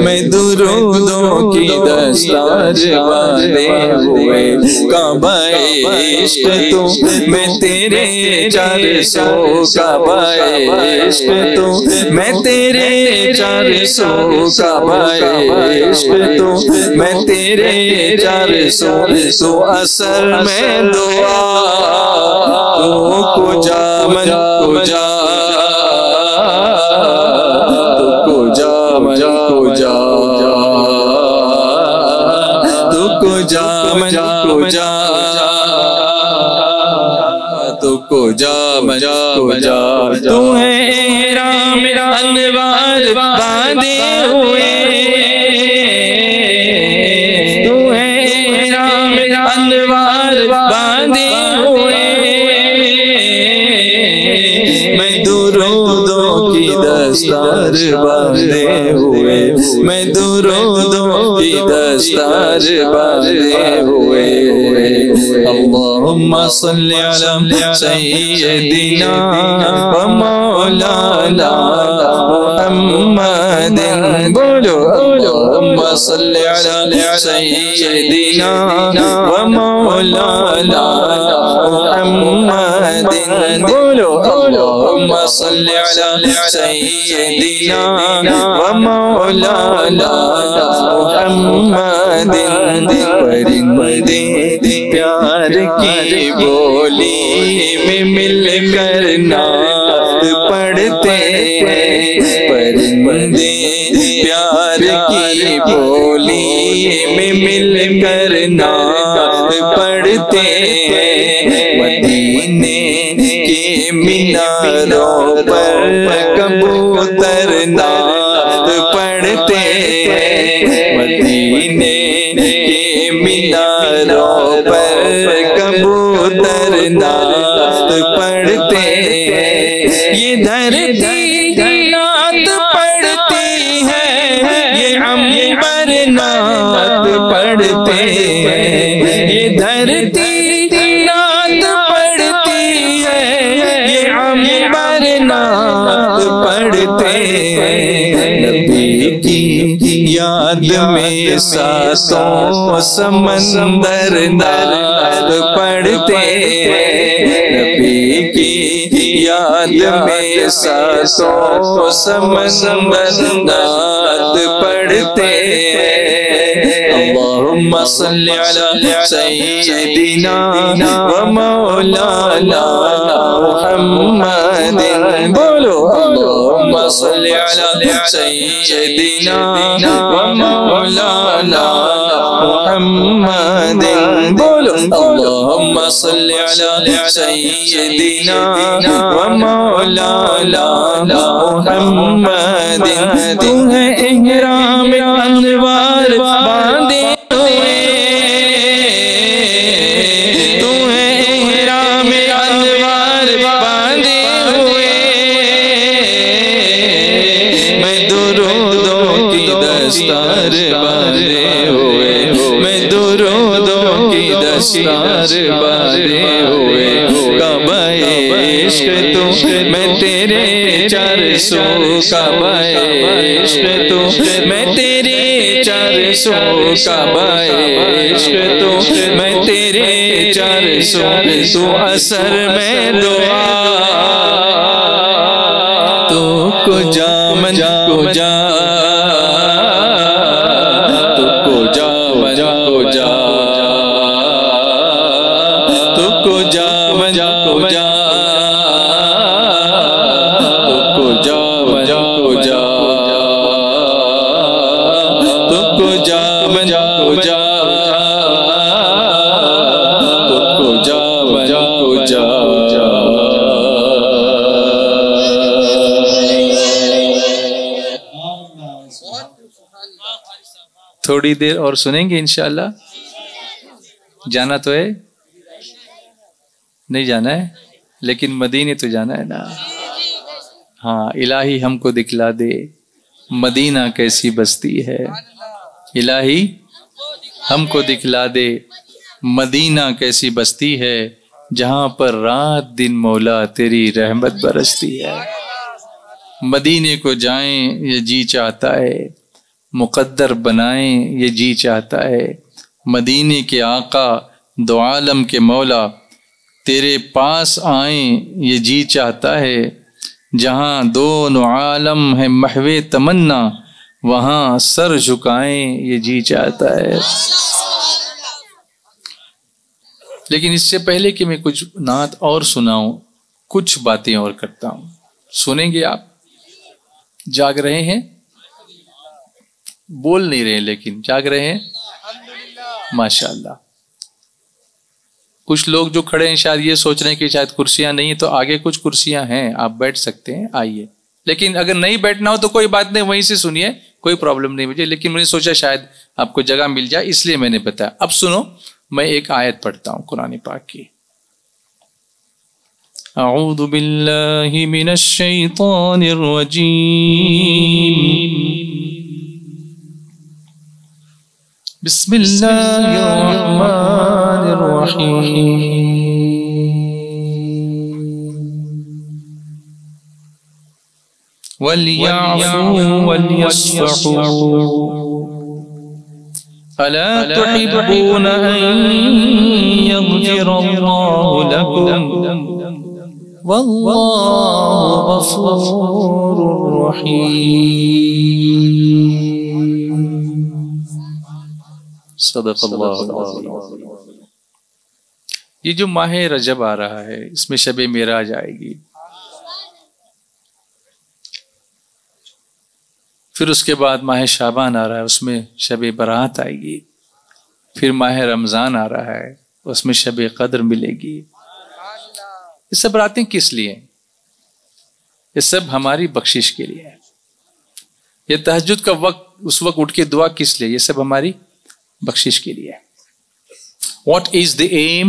Speaker 3: میں درودوں کی دستار باندھے ہوئے کعبہ عشق تو میں تیرے 400 کعبہ عشق تو میں تیرے 400 کعبہ عشق تو میں تیرے 400 تو اثر میں دعا تو کو جا من کو جا تو کو جا من کو جا تو کو جا من کو جا تو کو جا من کو جا تو ہے احرام انوار باندھے ہوئے تو ہے احرام انوار باندھے ہوئے میں درودوں کی دستار باندھے ہوئے میں درودوں کی دستار باندھے ہوئے اللہم صلی علی سیدنا و مولانا محمد بولو اللہم صلی علی سیدنا و مولانا محمد بولو اللہم صلی علی سیدنا و مولانا محمد پرندے پیار کی بولی میں مل کر نعت پڑھتے ہیں پرندے پیار کی بولی میں مل کر نعت پڑھتے ہیں مدینے کے میناروں پر کبوتر نعت پڑھتے ہیں مدینے کے میناروں پر کبوتر نعت پڑھتے ہیں یہ دھرتی نعت پڑھتی ہے یہ عنبر نعت پڑھتے ہیں یہ دھرتی نعت پڑھتی ہے یہ عنبر نعت پڑھتے ہیں نبی کی یاد میں ساتوں سمندر نعت پڑھتے ہیں نبی کی یاد میں ساتوں سمندر نعت پڑھتے ہیں اللہم صلی علی سیدنا و مولانا محمد بولو اللہم صلی علی سیدنا و مولانا محمد بولو اللہم صلی علی سیدنا و مولانا محمد تو ہے احرام انوار باندھے ہوئے دستار باندھے ہوئے کعبہ عشق تو میں تیرے 400 کعبہ عشق تو میں تیرے 400 کعبہ عشق تو میں تیرے 400 تو اثر میں دعا تو کو جا من کو جا تو کو جا من کو جا تو کو جا من کو جا تو کو جا من کو جا تو کو جا من کو جا تو کو جا من کو جا.
Speaker 1: تھوڑی دیر اور سنیں گے انشاءاللہ. جانا تو ہے نہیں جانا ہے لیکن مدینے تو جانا ہے نا. ہاں الہی ہم کو دکھلا دے مدینہ کیسی بستی ہے. الہی ہم کو دکھلا دے مدینہ کیسی بستی ہے جہاں پر رات دن مولا تیری رحمت برستی ہے. مدینے کو جائیں یہ جی چاہتا ہے مقدر بنائیں یہ جی چاہتا ہے. مدینے کے آقا دو عالم کے مولا تیرے پاس آئیں یہ جی چاہتا ہے. جہاں دونوں عالم ہے محو تمنا وہاں سر جھکائیں یہ جی چاہتا ہے. لیکن اس سے پہلے کہ میں کچھ نعت اور سناؤں کچھ باتیں اور کرتا ہوں. سنیں گے آپ؟ جاگ رہے ہیں؟ بول نہیں رہے لیکن جاگ رہے ہیں ماشاءاللہ. کچھ لوگ جو کھڑے ہیں شاید یہ سوچ رہے ہیں کہ شاید کرسیاں نہیں ہیں تو آگے کچھ کرسیاں ہیں آپ بیٹھ سکتے ہیں آئیے. لیکن اگر نہیں بیٹھنا ہو تو کوئی بات نہیں وہیں سے سنیے کوئی پرابلم نہیں مجھے. لیکن میں نے سوچا شاید آپ کو جگہ مل جائے اس لیے میں نے بتایا. اب سنو میں ایک آیت پڑھتا ہوں قرآن پاک کی. اعوذ باللہ من الشیطان الرجیم بسم اللہ الرحمن الرحیم وَلْيَعْفُوا وَلْيَصْفَحُوا أَلَا تُحِبُّونَ أَن يَغْفِرَ اللَّهُ لَكُمْ وَاللَّهُ غَفُورٌ رَحِيمٌ. صدق اللہ العظیم. یہ جو ماہ رجب آ رہا ہے اس میں شب معراج آئے گی. پھر اس کے بعد ماہ شعبان آ رہا ہے اس میں شب برات آئے گی. پھر ماہ رمضان آ رہا ہے اس میں شب قدر ملے گی. یہ سب راتیں کس لیے ہیں؟ یہ سب ہماری بخشش کے لیے ہے. یہ تہجد کا وقت اس وقت اٹھ کے دعا کس لیے؟ یہ سب ہماری بخشش کے لیے. What is the aim?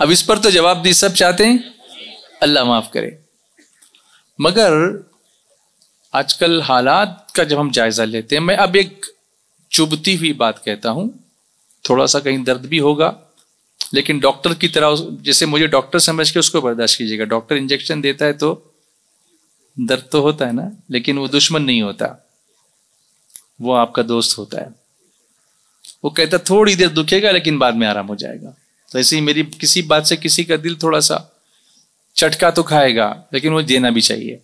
Speaker 1: اب اس پر تو جواب دی سب چاہتے ہیں اللہ معاف کرے. مگر آج کل حالات کا جب ہم جائزہ لیتے ہیں میں اب ایک چبھتی ہوئی بات کہتا ہوں تھوڑا سا کہیں درد بھی ہوگا لیکن ڈاکٹر کی طرح جیسے مجھے ڈاکٹر سمجھ کے اس کو برداشت کیجیے گا. ڈاکٹر انجیکشن دیتا ہے تو درد تو ہوتا ہے نا لیکن وہ دشمن نہیں ہوتا وہ آپ کا دوست ہوتا ہے. وہ کہتا تھوڑی دیر دکھے گا لیکن بعد میں آرام ہو جائے گا. تو ایسے ہی میری کسی بات سے کسی کا دل تھوڑا سا چٹکا تو کھائے گا لیکن وہ دینا بھی چاہیے.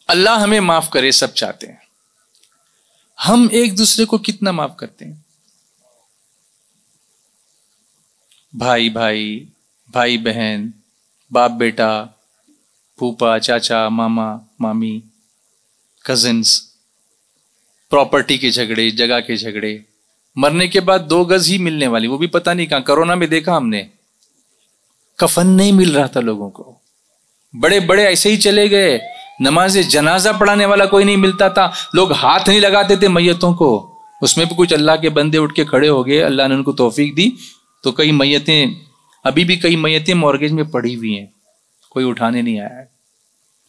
Speaker 1: اللہ ہمیں معاف کرے سب چاہتے ہیں. ہم ایک دوسرے کو کتنا معاف کرتے ہیں؟ بھائی بھائی بھائی بہن باپ بیٹا پھوپا چاچا ماما مامی کزنس پراپرٹی کے جھگڑے جگہ کے جھگڑے مرنے کے بعد 2 گز ہی ملنے والی وہ بھی پتہ نہیں کہاں. کرونا میں دیکھا ہم نے کفن نہیں مل رہا تھا لوگوں کو، بڑے بڑے ایسے ہی چلے گئے، نماز جنازہ پڑھانے والا کوئی نہیں ملتا تھا، لوگ ہاتھ نہیں لگاتے تھے میتوں کو. اس میں بھی کچھ اللہ کے بندے اٹھ کے کھڑے ہو گئے، اللہ نے ان کو توفیق دی، تو کئی میتیں ابھی بھی کئی میتیں مورگیج میں پڑی ہوئی ہیں، کوئی اٹھانے نہیں آیا ہے.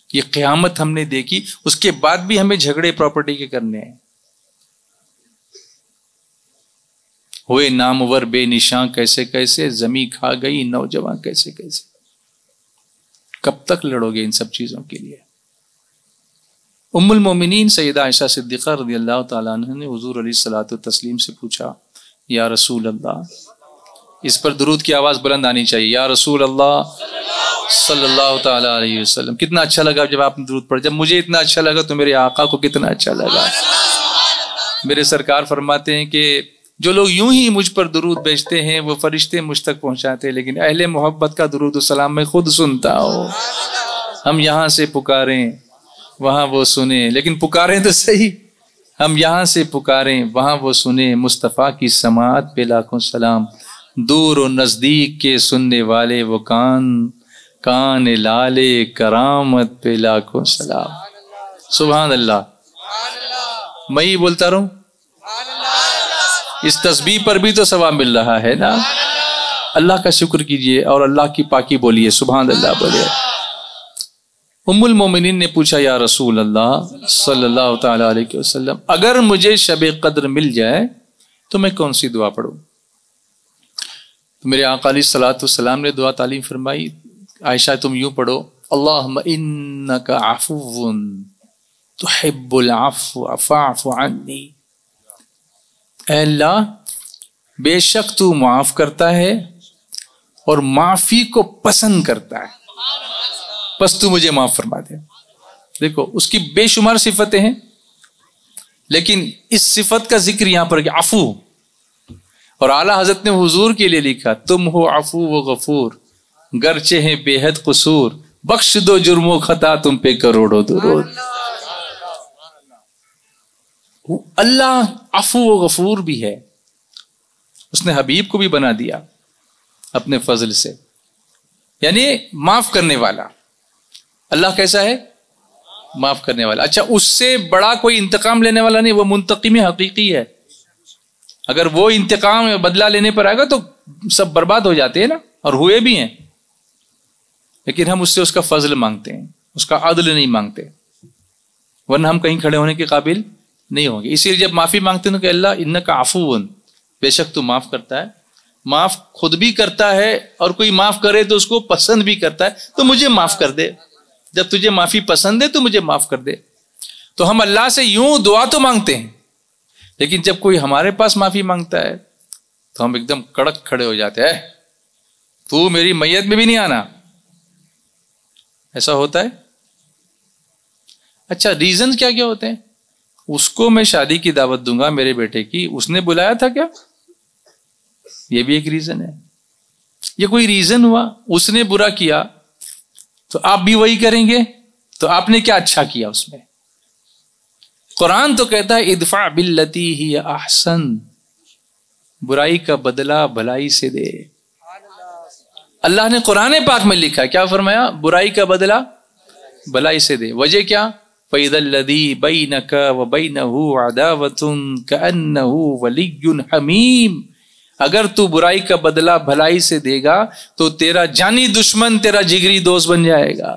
Speaker 1: یہ قیامت ہم نے دیکھی، اس کے بعد بھی ہمیں جھگڑے پراپرٹی کے کرنے ہیں. ہوئے نامور بے نشاں کیسے کیسے، زمیں کھا گئی نوجوان کیسے کیسے. کب تک لڑو گے ان سب چیزوں کے لیے؟ ام المومنین سیدہ عائشہ صدیقہ رضی اللہ تعالیٰ عنہ نے حضور علیہ الصلوۃ والتسلیم سے پوچھا، یا رسول اللہ، اس پر درود کی آواز بلند آنی چاہیے، یا رسول اللہ صلی اللہ تعالیٰ علیہ وسلم. کتنا اچھا لگا جب آپ نے درود پڑھا. جب مجھے اتنا اچھا لگا تو میرے آقا کو کتنا اچھا لگا. میرے سرکار فرماتے ہیں کہ جو لوگ یوں ہی مجھ پر درود بھیجتے ہیں وہ فرشتے مجھ تک پہنچاتے ہیں، لیکن اہل محبت کا درود و سلام میں خود سنتا ہوں. ہم یہاں سے پکاریں وہاں وہ سنیں، لیکن پکاریں تو صحیح. ہم یہاں سے پکاریں وہاں وہ سنیں، مصطفیٰ کی سماعت پہ لاکھوں سلام. دور و نزدیک کے سننے والے وہ کان لالے کرامت پہ لاکھوں سلام. سبحان اللہ. میں ہی بولتا رہوں، اس تسبیح پر بھی تو ثواب مل رہا ہے نا. اللہ کا شکر کیجئے اور اللہ کی پاکی بولیے، سبحان اللہ بولیے. ام المومنین نے پوچھا، یا رسول اللہ صلی اللہ تعالی علیہ وسلم، اگر مجھے شب قدر مل جائے تو میں کون سی دعا پڑھوں؟ تو میرے آقا علیہ الصلوۃ والسلام نے دعا تعلیم فرمائی. عائشہ تم یوں پڑھو، اللہم انک عفو تحب العفو فاعف عنی. اے اللہ، بے شک تو معاف کرتا ہے اور معافی کو پسند کرتا ہے، بس تو مجھے معاف فرما دے. دیکھو اس کی بے شمار صفتیں ہیں، لیکن اس صفت کا ذکر یہاں پر عفو، اور اعلیٰ حضرت نے حضور کے لیے لکھا، تم ہو عفو و غفور، گرچہ ہیں بے حد قصور، بخش دو جرم و خطا تم پہ کروڑوں درود. اللہ عفو و غفور بھی ہے، اس نے حبیب کو بھی بنا دیا اپنے فضل سے، یعنی معاف کرنے والا. اللہ کیسا ہے؟ معاف کرنے والا. اچھا، اس سے بڑا کوئی انتقام لینے والا نہیں، وہ منتقم حقیقی ہے. اگر وہ انتقام بدلہ لینے پر آئے گا تو سب برباد ہو جاتے ہیں نا، اور ہوئے بھی ہیں. لیکن ہم اس سے اس کا فضل مانگتے ہیں، اس کا عدل نہیں مانگتے، ورنہ ہم کہیں کھڑے ہونے کے قابل نہیں ہوں گے. اسی لیے جب معافی مانگتے ہیں کہ اللہ انک عفو، بے شک تو معاف کرتا ہے، معاف خود بھی کرتا ہے، اور کوئی معاف کرے تو اس کو پسند بھی کرتا ہے، تو مجھے معاف کر دے. جب تجھے معافی پسند ہے تو مجھے معاف کر دے. تو ہم اللہ سے یوں دعا تو مانگتے ہیں، لیکن جب کوئی ہمارے پاس معافی مانگتا ہے تو ہم ایک دم کڑک کھڑے ہو جاتے ہیں، تو میری میت میں بھی نہیں آنا. ایسا ہوتا ہے. اچھا، ریزن کیا کیا ہوتے ہیں؟ اس کو میں شادی کی دعوت دوں گا میرے بیٹے کی، اس نے بلایا تھا کیا؟ یہ بھی ایک ریزن ہے. یہ کوئی ریزن ہوا؟ اس نے برا کیا تو آپ بھی وہی کریں گے، تو آپ نے کیا اچھا کیا اس میں؟ قرآن تو کہتا ہے ادفع باللتی ہی احسن، برائی کا بدلہ بھلائی سے دے. اللہ نے قرآن پاک میں لکھا، کیا فرمایا؟ برائی کا بدلہ بھلائی سے دے. وجہ کیا؟ فَإِذَا الَّذِي بَيْنَكَ وَبَيْنَهُ عَدَاوَةٌ كَأَنَّهُ وَلِيٌّ حَمِيمٌ. اگر تو برائی کا بدلہ بھلائی سے دے گا تو تیرا جانی دشمن تیرا جگری دوست بن جائے گا.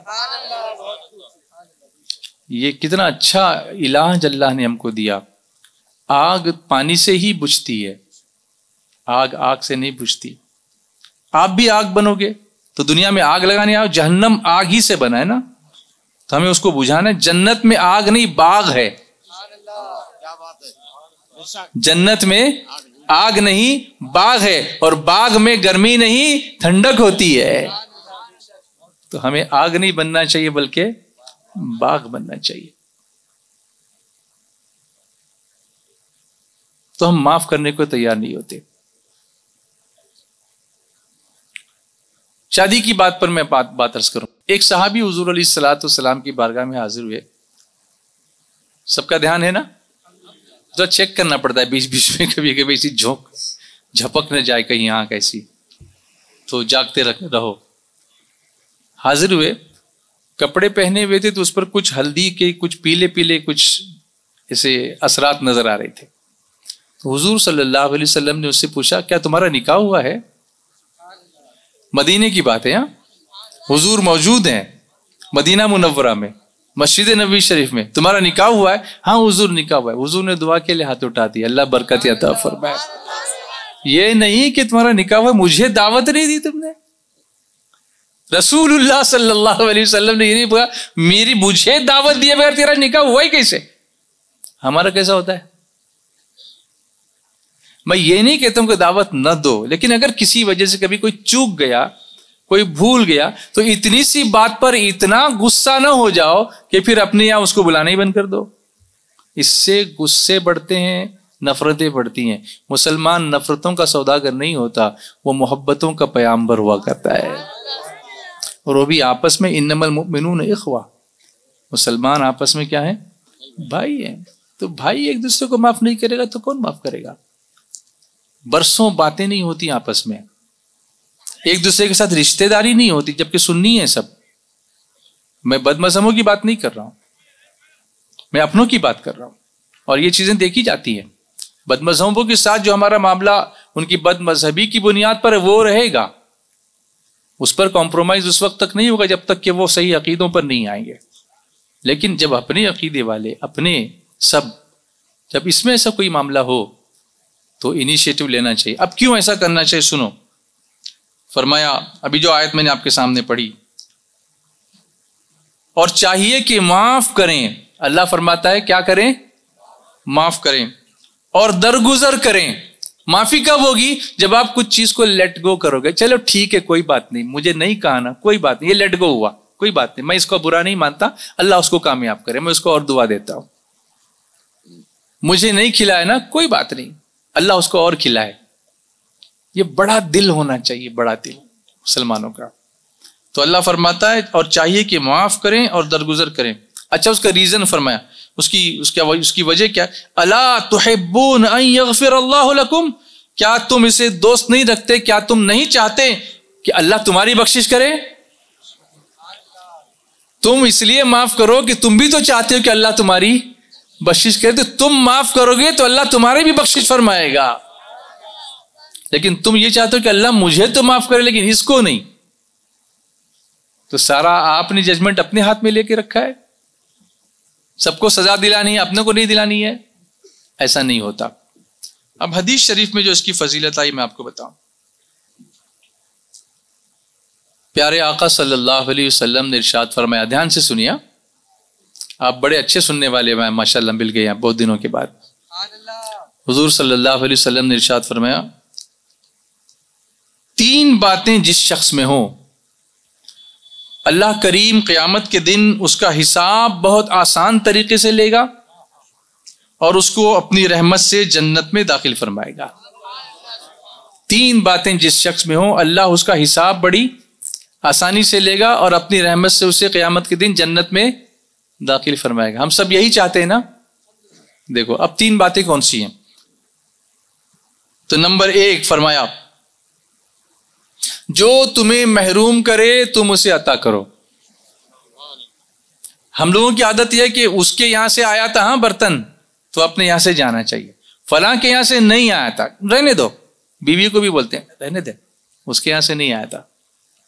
Speaker 1: یہ کتنا اچھا علاج اللہ نے ہم کو دیا. آگ پانی سے ہی بجھتی ہے، آگ سے نہیں بجھتی. آپ بھی آگ بنو گے تو دنیا میں آگ لگانے آؤ، جہنم آگ ہی سے بنا ہے نا، تو ہمیں اس کو بجھانا ہے. جنت میں آگ نہیں باغ ہے، جنت میں آگ نہیں باغ ہے، اور باغ میں گرمی نہیں ٹھنڈک ہوتی ہے. تو ہمیں آگ نہیں بننا چاہیے بلکہ باغ بننا چاہیے. تو ہم معاف کرنے کو تیار نہیں ہوتے. شادی کی بات پر میں بات عرض کروں. ایک صحابی حضور علیہ الصلوۃ والسلام کی بارگاہ میں حاضر ہوئے. سب کا دھیان ہے نا؟ تو چیک کرنا پڑتا ہے بیچ بیچ میں، کبھی کبھی ایسی جھپک نہ جائے کہیں آنکھ ایسی، تو جاگتے رہو. حاضر ہوئے, کپڑے پہنے ہوئے تھے تو اس پر کچھ ہلدی کے کچھ پیلے پیلے کچھ ایسے اثرات نظر آ رہے تھے. تو حضور صلی اللہ علیہ وسلم نے اس سے پوچھا کیا تمہارا نکاح ہوا ہے؟ مدینے کی بات ہے, ہاں حضور موجود ہیں مدینہ منورہ میں مسجد نبوی شریف میں, تمہارا نکاح ہوا ہے؟ ہاں حضور نکاح ہوا ہے. حضور نے دعا کے لیے ہاتھ اٹھا دیا, اللہ برکت عطا فرمائے. یہ نہیں کہ تمہارا نکاح ہوا, مجھے دعوت نہیں دی تم نے. رسول اللہ صلی اللہ علیہ وسلم نے یہ نہیں کہا میری مجھے دعوت دیے بغیر تیرا نکاح ہوا ہی کیسے. ہمارا کیسا ہوتا ہے؟ میں یہ نہیں کہتا ہوں کہ دعوت نہ دو, لیکن اگر کسی وجہ سے کبھی کوئی چوک گیا, کوئی بھول گیا, تو اتنی سی بات پر اتنا غصہ نہ ہو جاؤ کہ پھر اپنے یہاں اس کو بلانا ہی بند کر دو. اس سے غصے بڑھتے ہیں, نفرتیں بڑھتی ہیں. مسلمان نفرتوں کا سوداگر نہیں ہوتا, وہ محبتوں کا پیامبر ہوا کرتا ہے. اور وہ بھی آپس میں انما المؤمنون اخوہ, مسلمان آپس میں کیا ہے؟ بھائی ہیں. تو بھائی ایک دوسرے کو معاف نہیں کرے گا تو کون معاف کرے گا؟ برسوں باتیں نہیں ہوتی آپس میں, ایک دوسرے کے ساتھ رشتہ داری نہیں ہوتی, جبکہ سنی ہے سب. میں بد مذہبوں کی بات نہیں کر رہا ہوں, میں اپنوں کی بات کر رہا ہوں, اور یہ چیزیں دیکھی جاتی ہیں. بد مذہبوں کے ساتھ جو ہمارا معاملہ ان کی بد مذہبی کی بنیاد پر وہ رہے گا, اس پر کمپرومائز اس وقت تک نہیں ہوگا جب تک کہ وہ صحیح عقیدوں پر نہیں آئیں گے. لیکن جب اپنے عقیدے والے اپنے سب, جب اس میں ایسا کوئی معاملہ ہو تو انیشیٹو لینا چاہیے. اب کیوں ایسا کرنا چاہیے سنو. فرمایا ابھی جو آیت میں نے آپ کے سامنے پڑھی, اور چاہیے کہ معاف کریں. اللہ فرماتا ہے کیا کریں؟ معاف کریں اور درگزر کریں. معافی کب ہوگی؟ جب آپ کچھ چیز کو لیٹ گو کرو گے. چلو ٹھیک ہے کوئی بات نہیں, مجھے نہیں کہا نا, کوئی بات نہیں, یہ لیٹ گو ہوا, کوئی بات نہیں, میں اس کو برا نہیں مانتا, اللہ اس کو کامیاب کرے, میں اس کو اور دعا دیتا ہوں. مجھے نہیں کھلایا نا, کوئی بات نہیں, اللہ اس کو اور کھلائے. یہ بڑا دل ہونا چاہیے, بڑا دل مسلمانوں کا. تو اللہ فرماتا ہے اور چاہیے کہ معاف کریں اور درگزر کریں. اچھا اس کا ریزن فرمایا, اس کی وجہ کیا؟ الا تحبون ان یغفر اللہ لکم, کیا تم اسے دوست نہیں رکھتے, کیا تم نہیں چاہتے کہ اللہ تمہاری بخشش کرے؟ تم اس لیے معاف کرو کہ تم بھی تو چاہتے ہو کہ اللہ تمہاری بخشش کرے, تو تم معاف کرو گے تو اللہ تمہارے بھی بخشش فرمائے گا. لیکن تم یہ چاہتے ہو کہ اللہ مجھے تو معاف کرے لیکن اس کو نہیں, تو سارا آپ نے ججمنٹ اپنے ہاتھ میں لے کے رکھا ہے. سب کو سزا دلانی ہے, اپنے کو نہیں دلانی ہے, ایسا نہیں ہوتا. اب حدیث شریف میں جو اس کی فضیلت آئی میں آپ کو بتاؤں. پیارے آقا صلی اللہ علیہ وسلم نے ارشاد فرمایا, دھیان سے سنیے, آپ بڑے اچھے سننے والے ہیں ماشاء اللہ, مل گئے ہیں بہت دنوں کے بعد. حضور صلی اللہ علیہ وسلم نے ارشاد فرمایا, 3 باتیں جس شخص میں ہوں, اللہ کریم قیامت کے دن اس کا حساب بہت آسان طریقے سے لے گا اور اس کو اپنی رحمت سے جنت میں داخل فرمائے گا. 3 باتیں جس شخص میں ہوں, اللہ اس کا حساب بڑی آسانی سے لے گا اور اپنی رحمت سے اسے قیامت کے دن جنت میں داخل فرمائے گا. ہم سب یہی چاہتے ہیں نا. دیکھو اب 3 باتیں کون سی ہیں. تو نمبر 1 فرمایا, جو تمہیں محروم کرے تم اسے عطا کرو. ہم لوگوں کی عادت یہ ہے کہ اس کے یہاں سے آیا تھا ہاں برتن, تو اپنے یہاں سے جانا چاہیے. فلاں کے یہاں سے نہیں آیا تھا, رہنے دو. بیوی کو بھی بولتے ہیں رہنے دے, اس کے یہاں سے نہیں آیا تھا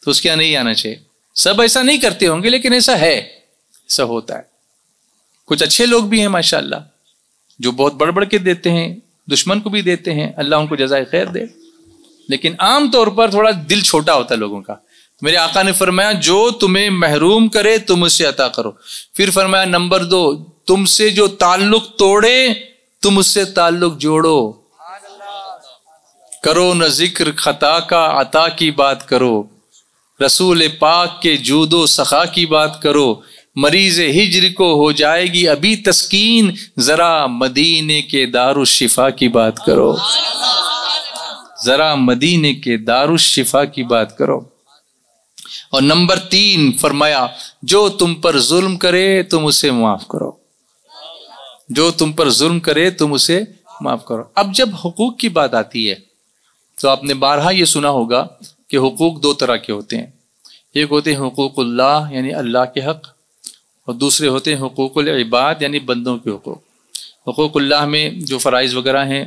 Speaker 1: تو اس کے یہاں نہیں آنا چاہیے. سب ایسا نہیں کرتے ہوں گے لیکن ایسا ہے, ایسا ہوتا ہے. کچھ اچھے لوگ بھی ہیں ماشاءاللہ جو بہت بڑھ بڑھ کے دیتے ہیں, دشمن کو بھی دیتے ہیں, اللہ ان کو جزائے خیر دے. لیکن عام طور پر تھوڑا دل چھوٹا ہوتا ہے لوگوں کا. میرے آقا نے فرمایا جو تمہیں محروم کرے تم اس سے عطا کرو. پھر فرمایا نمبر 2, تم سے جو تعلق توڑے تم اس سے تعلق جوڑو. کرو نہ ذکر خطا کا عطا کی بات کرو, رسول پاک کے جود و سخا کی بات کرو. مریض ہجر کو ہو جائے گی ابھی تسکین, ذرا مدینے کے دارالشفا کی بات کرو. ذرا مدینے کے دارالشفا کی بات کرو. اور نمبر 3 فرمایا جو تم پر ظلم کرے تم اسے معاف کرو. جو تم پر ظلم کرے تم اسے معاف کرو. اب جب حقوق کی بات آتی ہے تو آپ نے بارہا یہ سنا ہوگا کہ حقوق 2 طرح کے ہوتے ہیں. ایک ہوتے ہیں حقوق اللہ یعنی اللہ کے حق، اور دوسرے ہوتے ہیں حقوق العباد یعنی بندوں کے حقوق۔ حقوق اللہ میں جو فرائض وغیرہ ہیں،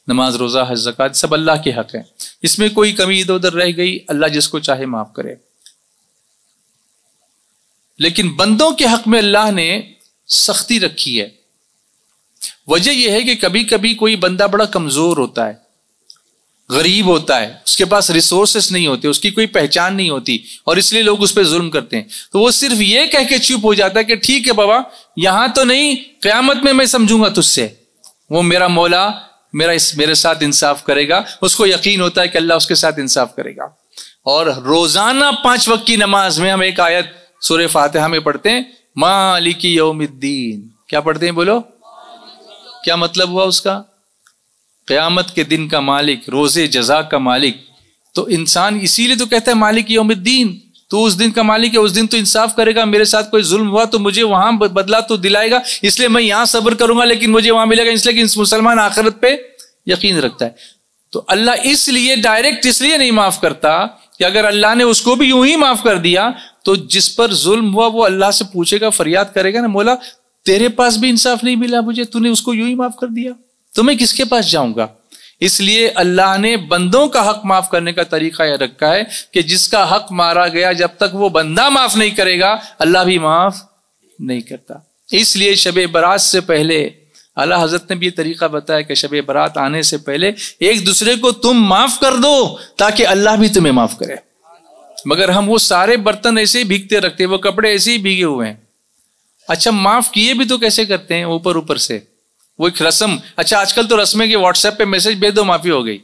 Speaker 1: نماز، روزہ، حج، زکوٰۃ، سب اللہ کے حق ہیں، اس میں کوئی کمی ادھر ادھر رہ گئی اللہ جس کو چاہے معاف کرے۔ لیکن بندوں کے حق میں اللہ نے سختی رکھی ہے۔ وجہ یہ ہے کہ کبھی کبھی کوئی بندہ بڑا کمزور ہوتا ہے، غریب ہوتا ہے، اس کے پاس ریسورسز نہیں ہوتے، اس کی کوئی پہچان نہیں ہوتی، اور اس لیے لوگ اس پہ ظلم کرتے ہیں، تو وہ صرف یہ کہہ کے چپ ہو جاتا ہے کہ ٹھیک ہے بابا یہاں تو نہیں، قیامت میں سمجھوں گا تجھ سے، وہ میرا مولا میرے ساتھ انصاف کرے گا۔ اس کو یقین ہوتا ہے کہ اللہ اس کے ساتھ انصاف کرے گا۔ اور روزانہ 5 وقت کی نماز میں ہم ایک آیت سورہ فاتحہ میں پڑھتے ہیں، مالک یوم الدین۔ کیا پڑھتے ہیں بولو؟ کیا مطلب ہوا اس کا؟ قیامت کے دن کا مالک، روز جزا کا مالک۔ تو انسان اسی لیے تو کہتا ہے مالک یوم الدین، تو اس دن کا مالک ہے، اس دن تو انصاف کرے گا، میرے ساتھ کوئی ظلم ہوا تو مجھے وہاں بدلہ تو دلائے گا، اس لیے میں یہاں صبر کروں گا لیکن مجھے وہاں ملے گا، اس لیے کہ مسلمان آخرت پہ یقین رکھتا ہے۔ تو اللہ اس لیے ڈائریکٹ اس لیے نہیں معاف کرتا کہ اگر اللہ نے اس کو بھی یوں ہی معاف کر دیا تو جس پر ظلم ہوا وہ اللہ سے پوچھے گا، فریاد کرے گا نا، مولا تیرے پاس بھی انصاف نہیں ملا مجھے، تو نے اس کو یوں ہی معاف کر دیا، تو میں کس کے پاس جاؤں گا؟ اس لیے اللہ نے بندوں کا حق معاف کرنے کا طریقہ یہ رکھا ہے کہ جس کا حق مارا گیا جب تک وہ بندہ معاف نہیں کرے گا اللہ بھی معاف نہیں کرتا۔ اس لیے شب برات سے پہلے اعلیٰ حضرت نے بھی یہ طریقہ بتایا کہ شب برات آنے سے پہلے ایک دوسرے کو تم معاف کر دو تاکہ اللہ بھی تمہیں معاف کرے۔ مگر ہم وہ سارے برتن ایسے ہی بھیگتے رکھتے، وہ کپڑے ایسے ہی بھیگے ہوئے ہیں۔ اچھا معاف کیے بھی تو کیسے کرتے ہیں؟ اوپر سے وہ ایک رسم۔ اچھا آج کل تو رسمیں کہ واٹس ایپ پہ میسج بھیج دو معافی ہو گئی،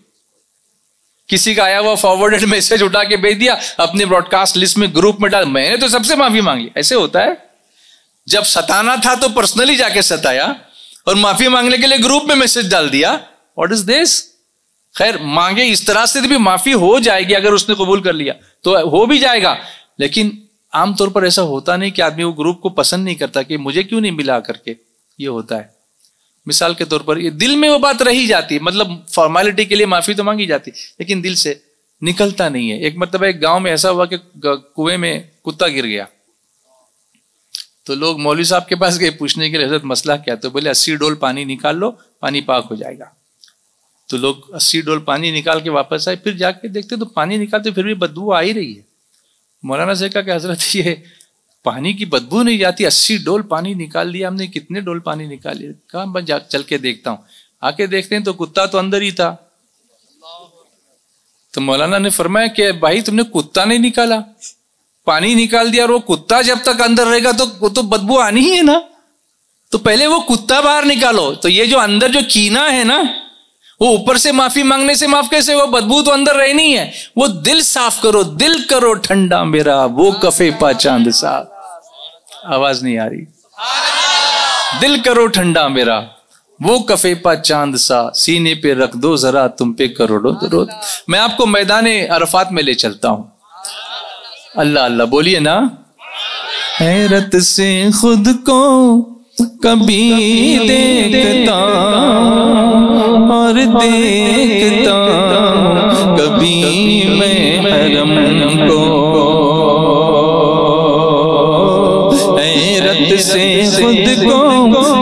Speaker 1: کسی کا آیا ہوا فارورڈڈ میسج اٹھا کے بھیج دیا، اپنے براڈ کاسٹ لسٹ میں گروپ میں ڈال، میں نے تو سب سے معافی مانگ لی۔ ایسے ہوتا ہے؟ جب ستانا تھا تو پرسنلی جا کے ستایا اور معافی مانگنے کے لیے گروپ میں میسج ڈال دیا۔ واٹ از دس؟ خیر مانگے اس طرح سے بھی معافی ہو جائے گی اگر اس نے قبول کر لیا تو ہو بھی جائے گا، لیکن عام طور پر ایسا ہوتا نہیں کہ آدمی وہ گروپ کو پسند نہیں کرتا کہ مجھے کیوں نہیں ملا کر کے، یہ ہوتا ہے۔ مثال کے طور پر یہ دل میں وہ بات رہی جاتی ہے، مطلب فارمیلٹی کے لیے معافی تو مانگی جاتی لیکن دل سے نکلتا نہیں ہے۔ ایک مرتبہ ایک گاؤں میں ایسا ہوا کہ کنویں میں کتا گر گیا، تو لوگ مولوی صاحب کے پاس گئے پوچھنے کے لیے حضرت مسئلہ کیا، تو بولے 80 ڈول پانی نکال لو، پانی پاک ہو جائے گا۔ تو لوگ 80 ڈول پانی نکال کے واپس آئے، پھر جا کے دیکھتے تو پانی نکالتے پھر بھی بدبو آ ہی رہی ہے۔ مولانا سے کہا کہ حضرت یہ پانی کی بدبو نہیں جاتی، 80 ڈول پانی نکال دیا ہم نے، کتنے ڈول پانی نکال لیا؟ کہاں میں چل کے دیکھتا ہوں، آ کے دیکھتے ہیں تو کتا تو اندر ہی تھا۔ تو مولانا نے فرمایا کہ بھائی تم نے کتا نہیں نکالا، پانی نکال دیا، اور وہ کتا جب تک اندر رہے گا تو وہ تو بدبو آنی ہی ہے نا، تو پہلے وہ کتا باہر نکالو۔ تو یہ جو اندر جو کینہ ہے نا، وہ اوپر سے معافی مانگنے سے معاف کیسے؟ وہ بدبو تو اندر رہنی ہے، وہ دل صاف کرو، دل کرو ٹھنڈا میرا، وہ کفے پا چاند سا۔ آواز نہیں آ رہی؟ دل کرو ٹھنڈا میرا، وہ کفے پا چاند سا، سینے پہ رکھ دو ذرا تم پہ کروڑوں درود۔ میں آپ کو میدان عرفات میں لے چلتا ہوں۔ اللہ اللہ بولیے نا۔ حیرت سے خود کو کبھی دیکھتا اور دیکھتا کبھی میں حرم کو، حیرت سے خود کو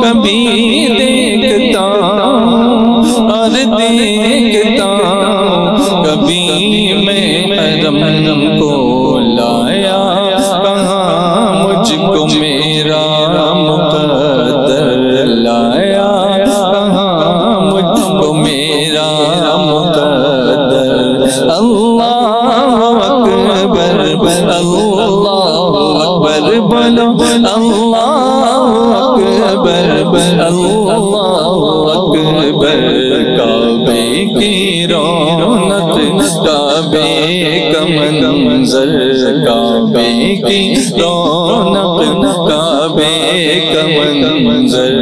Speaker 1: کبھی دیکھتا اور دیکھتا کبھی میں حرم کو، لایا کہاں مجھ کو میرا مقدر، لایا کہاں مجھ کو میرا مقدر۔ اللہ اکبر، اللہ اکبر بولو، اللہ اکبر، اللہ اکبر۔ کعبے کی رونق، کعبے کا منظر، کعبے کی رونق، کعبے کا منظر۔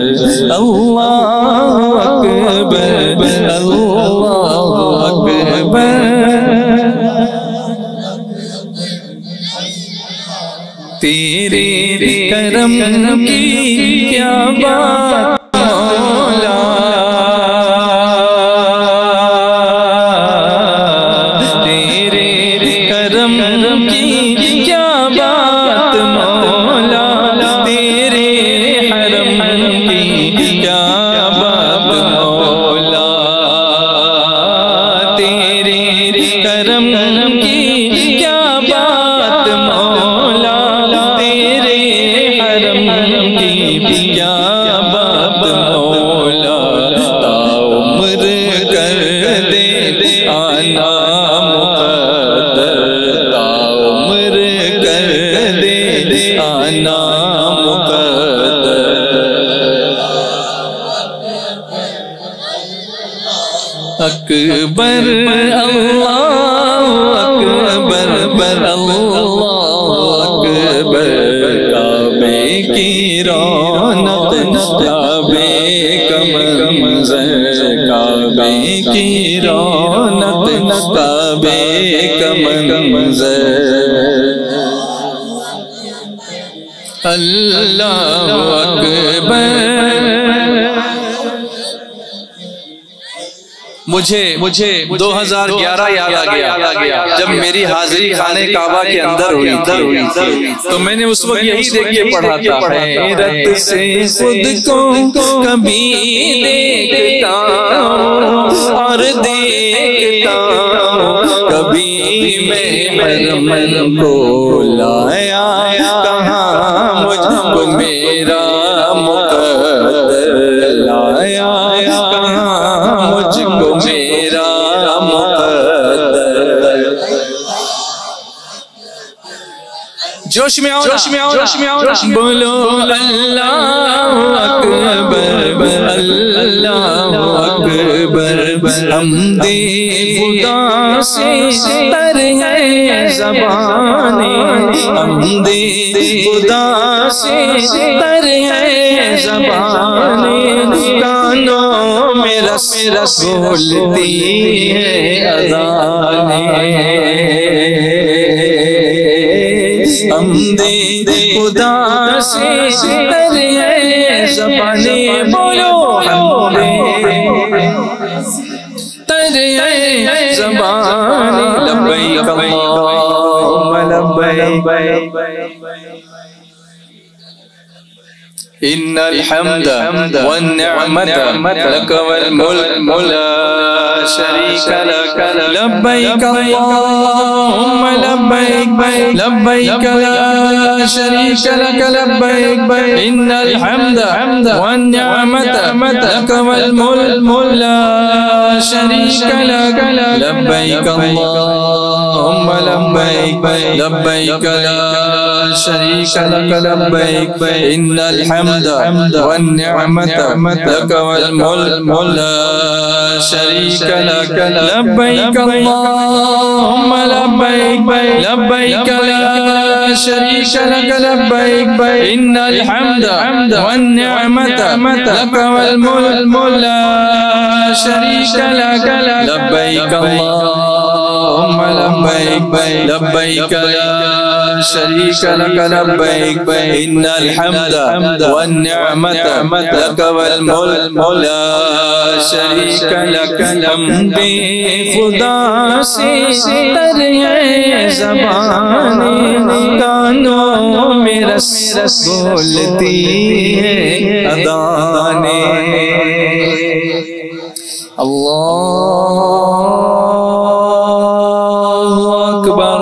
Speaker 1: اللہ اکبر، اللہ اکبر۔ تیرے کرم کی کیا بات مولا، تیرے
Speaker 3: کرم کی کیا بات مولا، تیرے حرم کی کیا بات مولا، تیرے کرم کی کیا بات مولا، تیرے حرم کی کیا بات مولا، تا عمر کر دے آنا مقدر، تا عمر کر دے آنا مقدر، اکبر اللہ اکبر اللہ اکبر، کعبے کی رونق کعبے کا منظر، کعبے کی رونق کعبے کا منظر، اللہ اکبر۔ مجھے 2011 یاد آ گیا جب میری حاضری خانے کعبہ کے اندر ہوئی تھی، تو میں نے اس وقت یہی دیکھ کے پڑھا تھا، حیرت سے خود کو کبھی دیکھتا اور دیکھتا، کبھی میں حرم کو لایا کہاں مجھ کو میرا مقدر، لایا کہاں مجھ کو میرا مقدر، جوش میں آؤ بولو اللہ اکبر اللہ اکبر، حمد خدا سے تر ہے زبانیں، حمد خدا سے تر ہے زبانیں، کانوں میں رس رس بولتی ہے اذانیں، حمد خدا سے تر ہے زبانیں، بولو حمد تر ہے زبانیں، لبیک اللہم لبیک، ان الحمد والنعمت لك والملك لا شريك لك، لبيك اللهم لبيك لبيك لا شريك لك لبيك، ان الحمد والنعمت لك والملك لا شريك لك، لبيك اللهم لبيك لبيك لا شريك لك لبيك، ان الحمد والنعمت لك والملك لا شريك لك، لبيك اللهم لبيك لبيك لا شريك لك لبيك، ان الحمد والنعمت لك والملك لا شريك لك، لبيك اللهم لبيك لبيك لا شريك لك لبيك، ان الحمد والنعمت لك والملك لا شريك لك، حمد خدا سے تر ہے زبانیں، کانوں میں رس رس بولتی ہے اذانیں، اللہ اکبر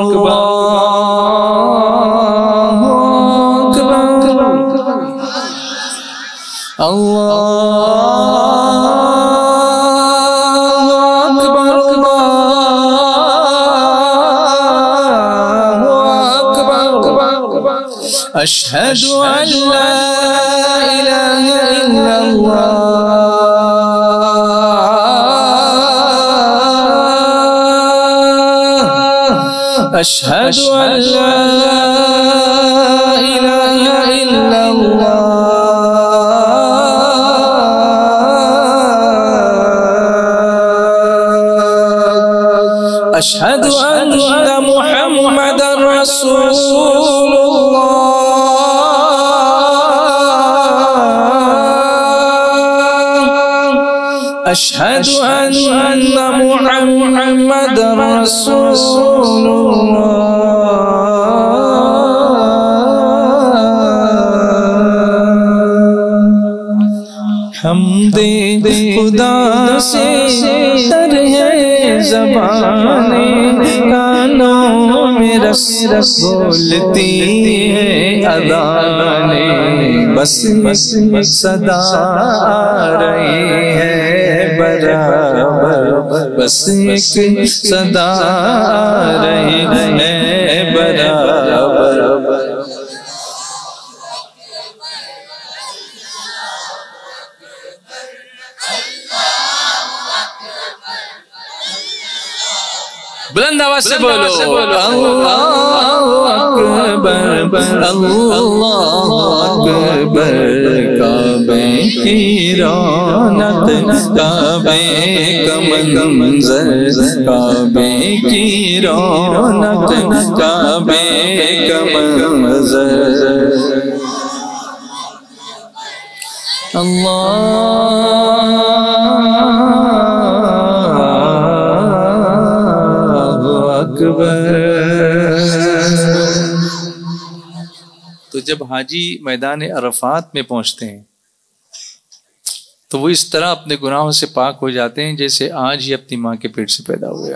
Speaker 3: أشهد أن لا إله إلا الله، أشهد أن لا إله إلا الله، أشهد أن محمد رسول الله، أشهد أن محمد رسول حمد خدا سے تر ہے زبانیں کانوں میں رس رس بولتی ہے اذانیں بس صدا آ رہی ہے برابر بس ایک صدا آ رہی ہے برابر بلند آواز سے بولو اللہ اکبر اللہ اکبر کعبے کی رونق کعبے کا منظر کعبے کی رونق کعبے کا منظر تو جب حاجی میدان عرفات میں پہنچتے ہیں تو وہ اس طرح اپنے گناہوں سے پاک ہو جاتے ہیں جیسے آج ہی اپنی ماں کے پیٹ سے پیدا ہوئے.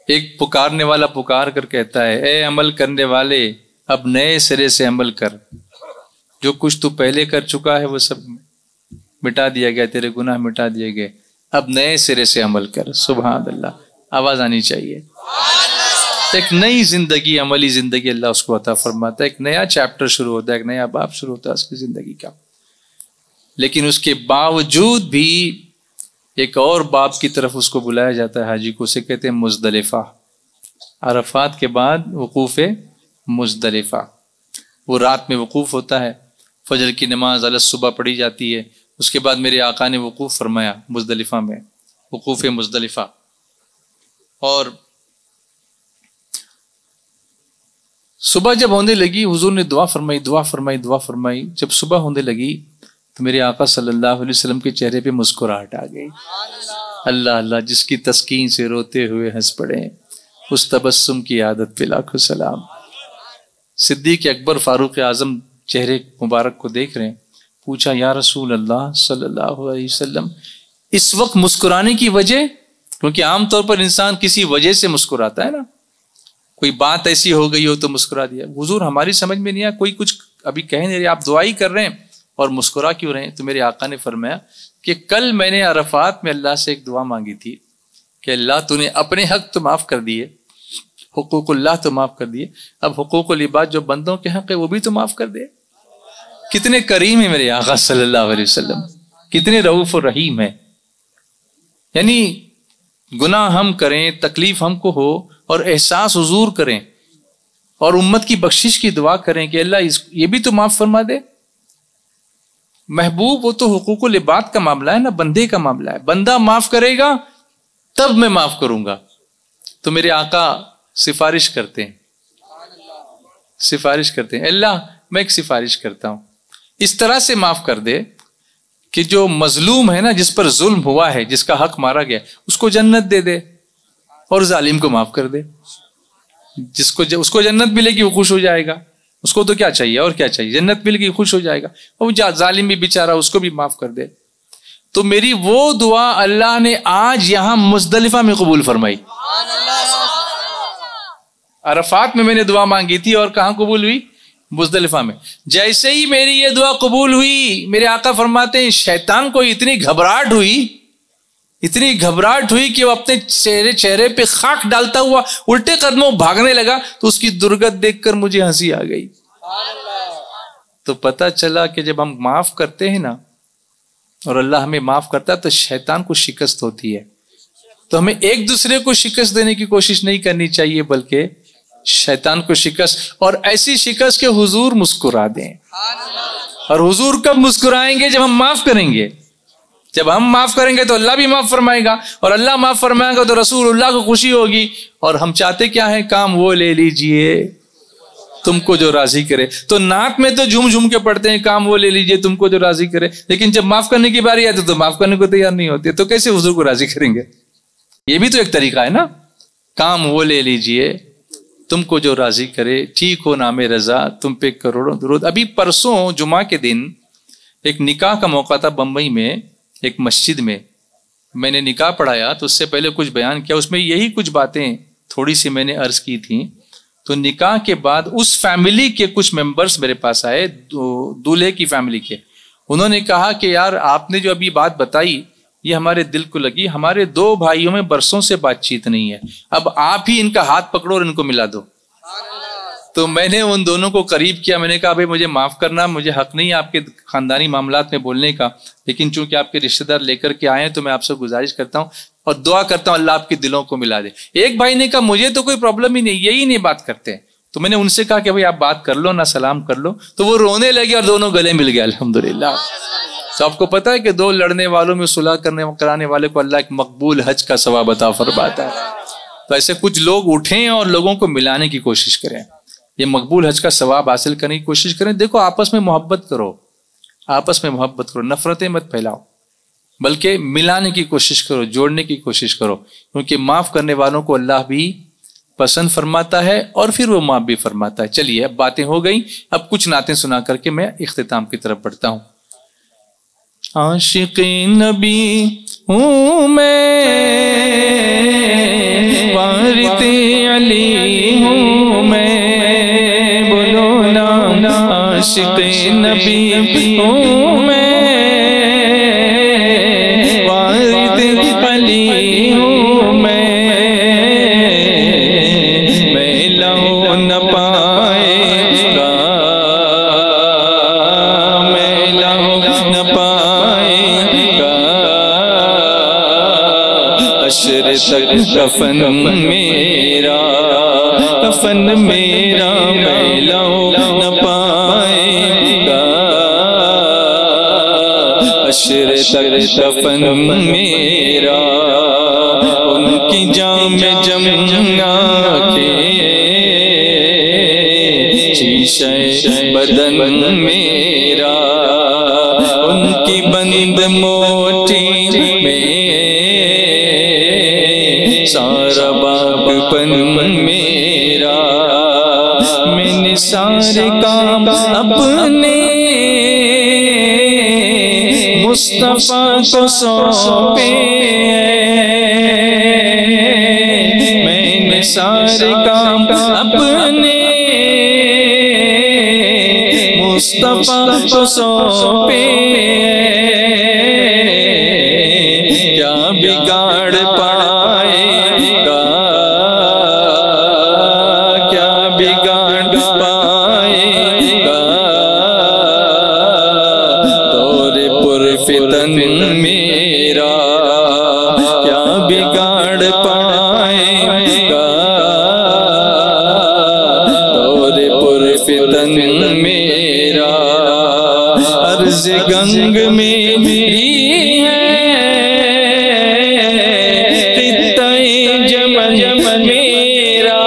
Speaker 3: ایک پکارنے والا پکار کر کہتا ہے اے عمل کرنے والے اب نئے سرے سے عمل کر، جو کچھ تو پہلے کر چکا ہے وہ سب مٹا دیا گیا، تیرے گناہ مٹا دیے گئے، اب نئے سرے سے عمل کر. سبحان اللہ، آواز آنی چاہیے. ایک نئی زندگی، عملی زندگی اللہ اس کو عطا فرماتا ہے. ایک نیا چیپٹر شروع ہوتا ہے، ایک نیا باب شروع ہوتا ہے اس کی زندگی کا. لیکن اس کے باوجود بھی ایک اور باب کی طرف اس کو بلایا جاتا ہے حاجی کو، اسے کہتے ہیں مزدلفہ. عرفات کے بعد وقوف مزدلفہ، وہ رات میں وقوف ہوتا ہے، فجر کی نماز علی الصبح پڑھی جاتی ہے. اس کے بعد میرے آقا نے وقوف فرمایا مزدلفہ میں، وقوف مزدلفہ. اور صبح جب ہونے لگی حضور نے دعا فرمائی دعا فرمائی دعا فرمائی. جب صبح ہونے لگی تو میرے آقا صلی اللہ علیہ وسلم کے چہرے پہ مسکراہٹ آ گئی. اللہ اللہ، جس کی تسکین سے روتے ہوئے ہنس پڑے، اس تبسم کی عادت پہ لاکھوں سلام. صدیق اکبر فاروق اعظم چہرے مبارک کو دیکھ رہے ہیں، پوچھا یا رسول اللہ صلی اللہ علیہ وسلم اس وقت مسکرانے کی وجہ؟ کیونکہ عام طور پر انسان کسی وجہ سے مسکراتا ہے نا، کوئی بات ایسی ہو گئی ہو تو مسکرا دیا. حضور ہماری سمجھ میں نہیں آیا، کوئی کچھ ابھی کہہ نہیں رہے، آپ دعا ہی کر رہے ہیں اور مسکرا کیوں رہے ہیں؟ تو میرے آقا نے فرمایا کہ کل میں نے عرفات میں اللہ سے ایک دعا مانگی تھی کہ اللہ تو نے اپنے حق تو معاف کر دیے، حقوق اللہ تو معاف کر دیے، اب حقوق العباد جو بندوں کے حق ہے وہ بھی تو معاف کر دے. کتنے کریم ہیں میرے آقا صلی اللہ علیہ وسلم، کتنے رؤوف و رحیم ہیں. یعنی گناہ ہم کریں، تکلیف ہم کو ہو اور احساس حضور کریں اور امت کی بخشش کی دعا کریں کہ اللہ یہ بھی تو معاف فرما دے. محبوب وہ تو حقوق العباد کا معاملہ ہے نا، بندے کا معاملہ ہے. بندہ معاف کرے گا تب میں معاف کروں گا. تو میرے آقا سفارش کرتے ہیں اللہ میں ایک سفارش کرتا ہوں، اس طرح سے معاف کر دے کہ جو مظلوم ہے نا، جس پر ظلم ہوا ہے، جس کا حق مارا گیا، اس کو جنت دے دے اور ظالم کو معاف کر دے. اس کو جنت ملے گی وہ خوش ہو جائے گا، اس کو تو کیا چاہیے اور کیا چاہیے، جنت ملے گی خوش ہو جائے گا. اور ظالم بھی بیچارہ اس کو بھی معاف کر دے. تو میری وہ دعا اللہ نے آج یہاں مزدلفہ میں قبول فرمائی. عرفات میں نے دعا مانگی تھی اور کہاں قبول ہوئی؟ مزدلفہ میں. جیسے ہی میری یہ دعا قبول ہوئی، میرے آقا فرماتے ہیں شیطان کو اتنی گھبراہٹ ہوئی کہ وہ اپنے چہرے پہ خاک ڈالتا ہوا الٹے قدموں بھاگنے لگا. تو اس کی درگت دیکھ کر مجھے ہنسی آ گئی. تو پتہ چلا کہ جب ہم معاف کرتے ہیں نا اور اللہ ہمیں معاف کرتا ہے تو شیطان کو شکست ہوتی ہے. تو ہمیں ایک دوسرے کو شکست دینے کی کوشش نہیں کرنی چاہیے، بلکہ شیطان کو شکست، اور ایسی شکست کہ حضور مسکرا دیں. اور حضور کب مسکرائیں گے؟ جب ہم معاف کریں گے. جب ہم معاف کریں گے تو اللہ بھی معاف فرمائے گا، اور اللہ معاف فرمائے گا تو رسول اللہ کو خوشی ہوگی. اور ہم چاہتے کیا ہے؟ کام وہ لے لیجئے
Speaker 1: تم کو جو راضی کرے. تو نعت میں تو جھوم جھوم کے پڑھتے ہیں کام وہ لے لیجئے تم کو جو راضی کرے, لیکن جب معاف کرنے کی باری آتی تو معاف کرنے کو تیار نہیں ہوتے, تو کیسے حضور کو راضی کریں گے؟ یہ بھی تو ایک طریقہ ہے نا, کام وہ لے لیجئے تم کو جو راضی کرے, ٹھیک ہو نام رضا تم پہ کروڑوں درود. ابھی پرسوں جمعہ کے دن ایک نکاح کا موقع تھا بمبئی میں, ایک مسجد میں نے نکاح پڑھایا تو اس سے پہلے کچھ بیان کیا, اس میں یہی کچھ باتیں تھوڑی سی میں نے عرض کی تھیں. تو نکاح کے بعد اس فیملی کے کچھ ممبرز میرے پاس آئے, دولہے کی فیملی کے. انہوں نے کہا کہ یار آپ نے جو ابھی بات بتائی یہ ہمارے دل کو لگی, ہمارے 2 بھائیوں میں برسوں سے بات چیت نہیں ہے, اب آپ ہی ان کا ہاتھ پکڑو اور ان کو ملا دو. تو میں نے ان دونوں کو قریب کیا, میں نے کہا بھائی مجھے معاف کرنا, مجھے حق نہیں ہے آپ کے خاندانی معاملات میں بولنے کا, لیکن چونکہ آپ کے رشتہ دار لے کر کے آئے ہیں تو میں آپ سے گزارش کرتا ہوں اور دعا کرتا ہوں اللہ آپ کے دلوں کو ملا دے. ایک بھائی نے کہا مجھے تو کوئی پرابلم ہی نہیں, یہی نہیں بات کرتے. تو میں نے ان سے کہا کہ بھائی آپ بات کر لو نا, سلام کر لو. تو وہ رونے لگے اور دونوں گلے مل گئے الحمدللہ. تو آپ کو پتا ہے کہ 2 لڑنے والوں میں صلح کرانے والے کو اللہ ایک مقبول حج کا ثواب عطا فرماتا ہے. تو ایسے کچھ لوگ اٹھیں اور لوگوں کو ملانے کی کوشش کریں, یہ مقبول حج کا ثواب حاصل کرنے کی کوشش کریں. دیکھو آپس میں محبت کرو, آپس میں محبت کرو, نفرتیں مت پھیلاؤ, بلکہ ملانے کی کوشش کرو, جوڑنے کی کوشش کرو, کیونکہ معاف کرنے والوں کو اللہ بھی پسند فرماتا ہے اور پھر وہ معاف بھی فرماتا ہے. چلیے اب باتیں ہو گئیں, اب کچھ نعتیں سنا کر کے میں اختتام کی طرف بڑھتا ہوں. عاشق نبی ہوں میں, وارث علی ہوں میں, بولو نا عاشق نبی ہوں میں, وارث علی ہوں میں, لو نہ پائے گا, میں لو نہ پائے گا, حشر تک کفن میرا, کفن میرا میں لو نہ پائے گا, حشر تک کفن میرا, ان کی جام جمنا کے شیشہ بدن میرا, ان کی بند موٹی میں سارا باغ پن میرا, میں نے سارے کام اپنے مصطفیٰ کو سونپے, میں نے سارے کام اپنے مصطفیٰ کو سونپے, کیا بگاڑ پائے گا, کیا بگاڑ پائے گا, دور پر فتن میرا, کیا بگاڑ پائے گا, دور پر فتن میرا, عرض گنگ میری ہے, خطۂ جمن میرا,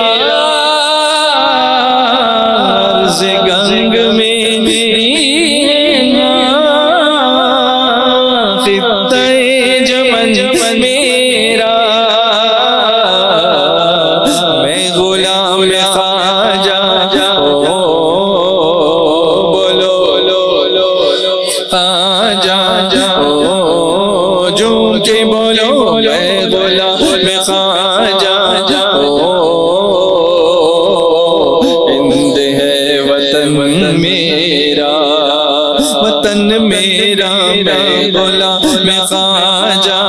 Speaker 1: عرض گنگ میری ہے, خطۂ جمن میرا, میں غلام خواجہ کے بولو, میں غلام خواجہ, ہند ہے وطن میرا, وطن میرا, میں غلام خواجہ,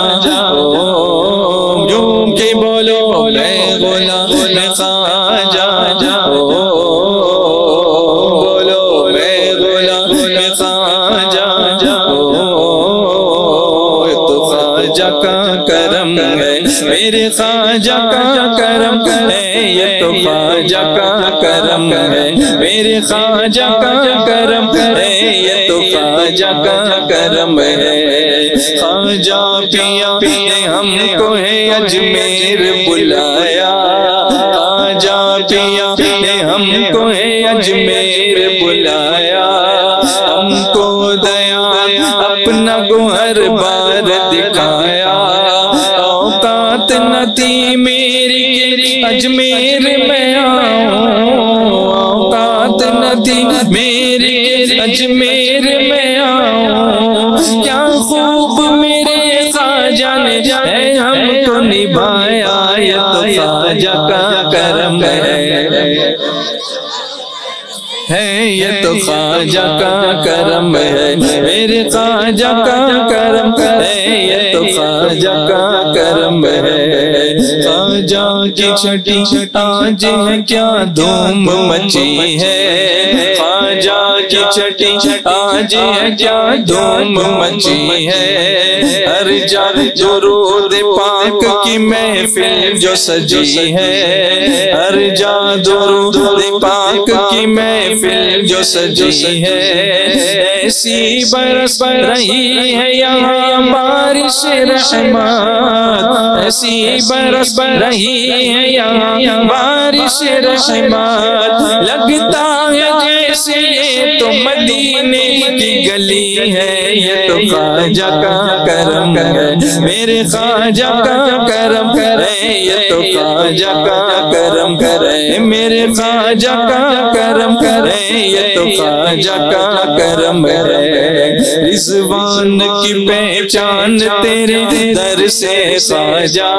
Speaker 1: جھوم کے بولو میں غلام خواجہ, بولو میں غلام خواجہ, خواجہ کا کرم ہے, میرے خواجہ کا کرم ہے, یہ تو خواجہ کا کرم ہے, میرے خواجہ کا کرم ہے, یہ تو خواجہ کا کرم ہے. خواجہ پیا نے ہم کو ہے اجمیر بلایا, خواجہ پیا نے ہم کو ہے
Speaker 3: میر بلایا، ہم کو دیا اپنا گوہر بار دکھایا، اوقات نہ تھی میری اجمیر میں آؤں، اوقات نہ تھی میری اجمیر میں آؤں، کیا خوب میرے خواجہ نے ہم کو نبھایا، یہ تو خواجہ کا کرم ہے، یہ تو خواجہ کا کرم ہے، میرے خواجہ کا کرم ہے، یہ تو خواجہ کا کرم ہے۔ خواجہ کی چھٹی آج ہے کیا دھوم مچی ہے، خواجہ کی چھٹی آج ہے کیا دھوم مچی ہے، ہر جا درود پاک کی محفل جو سجی ہے، ہر جا درود پاک کی محفل جو سجی ہے، ایسی برس رہی ہے یہاں بارش رحمت، ایسی برس رہی ہے یہاں بارش رحمت، لگتا ہے جیسے تو مدینے کی گلی ہے، یہ تو خواجہ کا کرم ہے، میرے خواجہ کا کرم ہے، یہ تو خواجہ کا کرم ہے، میرے خواجہ کا کرم ہے، یہ تو خواجہ کا کرم ہے۔ رضوان کی پہچان تیرے در سے خواجہ،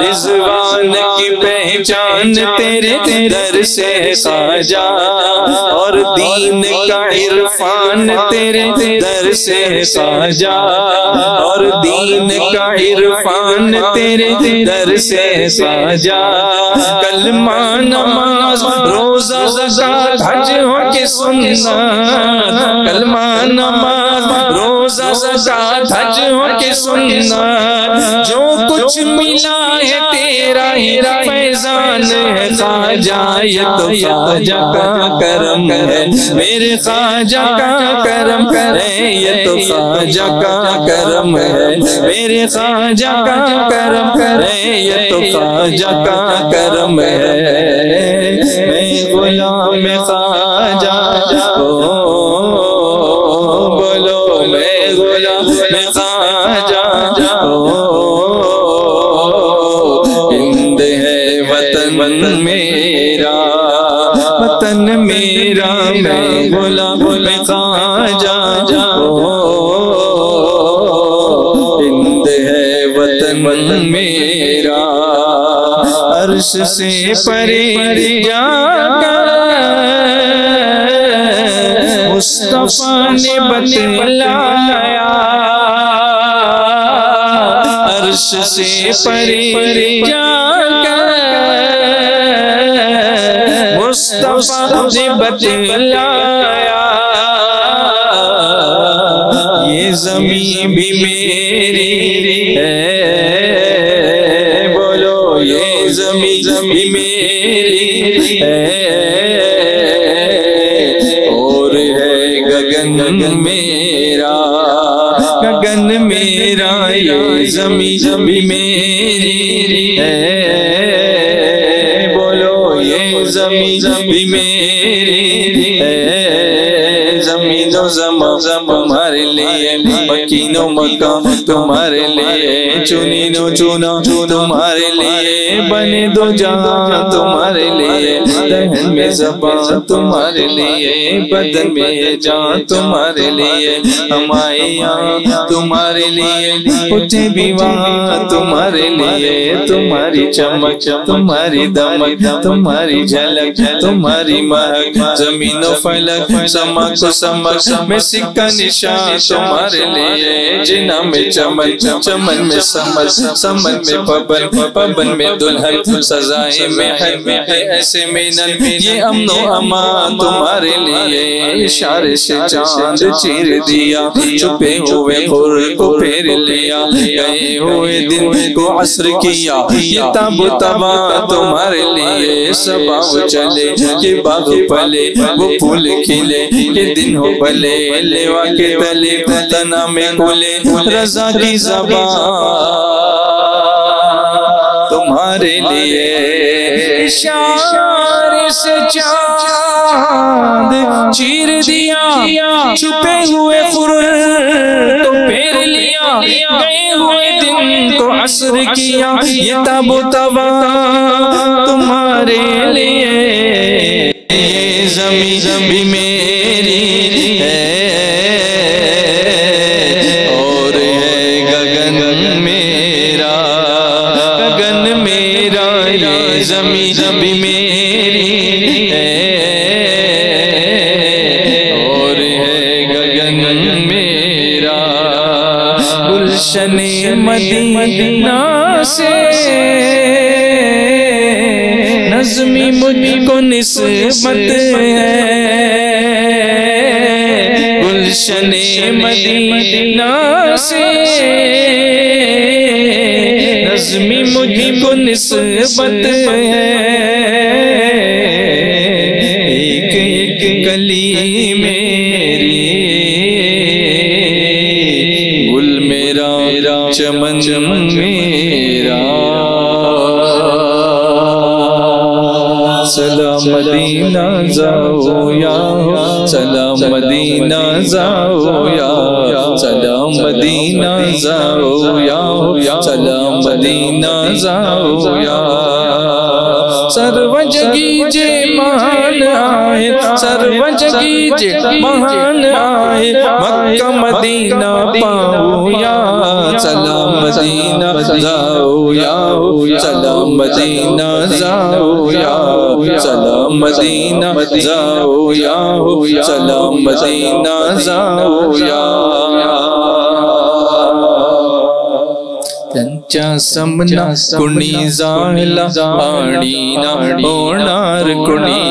Speaker 3: رضوان کی پہچان تیرے در سے خواجہ، اور دین کا عرفان تیرے در سے خواجہ، اور دین کا عرفان تیرے در سے خواجہ، کلمہ نماز روزہ زکات حج ہو کے سنت، کلمہ نماز روزہ زکات حج ہو کے سنت، جو کچھ ملا ہے تیرا ہی فیضان ہے خواجہ، یہ تو خواجہ کا کرم ہے، میرے خواجہ کا کرم ہے، یہ تو خواجہ کا کرم ہے، میرے خواجہ کا کرم ہے، یہ تو خواجہ کا کرم ہے۔ میں غلام خواجہ بولو، میں غلام خواجہ، ہند ہے وطن میرا، وطن میرا، میں غلام خواجہ، ہند ہے وطن میرا، عرش سے پرے جا کر مصطفیٰ نے بتلایا، عرش سے پرے جا کر مصطفیٰ نے بتلایا، یہ زمین بھی میری ہے، بولو یہ زمین بھی میری ہے، اور ہے گگن میرا، گگن میرا، یہ زمین بھی میری ہے، بولو یہ زمین بھی میری ہے، زمین و زمان تمہارے لیے، مکین و مکان تمہارے لیے، چنین و چنا تمہارے لیے، بنے دو جہاں تمہارے لیے، دہن میں زبان تمہارے لیے، بدن میں جان تمہارے لیے، ہمائیاں تمہارے لیے، اٹھے بھی وہاں تمہارے لیے، تمہاری چمک تمہاری دمک تمہاری جھلک تمہاری مہک، زمین و فلک سمک و سمک میں سکہ نشان تمہارے لیے، جنہ میں چمن چمن میں سمن سمن میں پبن پبن میں دلہن، سزائے میں ایسے مینن، یہ امن و امان تمہارے لیے، اشارے سے چاند چیر دیا، چھپے ہوئے خور کو پھیر لیا، گئے ہوئے دن کو عصر کیا، یہ تاب و تبا تمہارے لیے، صبح چلے کہ باغ پلے وہ پھول کھلے، کہ دن ہو بھلے لیوا کے تلے، تنا میں کھلے رضا کی زبان تمہارے لیے اشارے سے چاند چیر دیا چھپے ہوئے فر تو پھیر لیا گئے ہوئے دن کو عصر کیا یہ تاب و توا تمہارے لیے زمین بھی میری ہے اور ہے گگن میرا یہ زمین بھی میری ہے اور ہے گگن میرا گلشن مدینہ سے نظمی مجھ کو نسبت ہے گلشن مدینہ سے نظمی مجھ کو نسبت ہے ایک ایک گلی میری گل میرا چمن میرا سلام مدینہ جاؤ یا سلام مدینہ جاؤ یا سلام مدینہ جاؤ یا سلام مدینہ جاؤ یا سرو جگی جے مہان آئے سرو جگی جے مہان آئے مکہ مدینہ پاؤ یا سلام مدینہ جاؤ یا سلام مدینہ جاؤ یا سلام مدینہ جاؤ یا سلام مدینہ جاؤ یا تنچا سمنا کنی زاہلا آنینا اونار کنی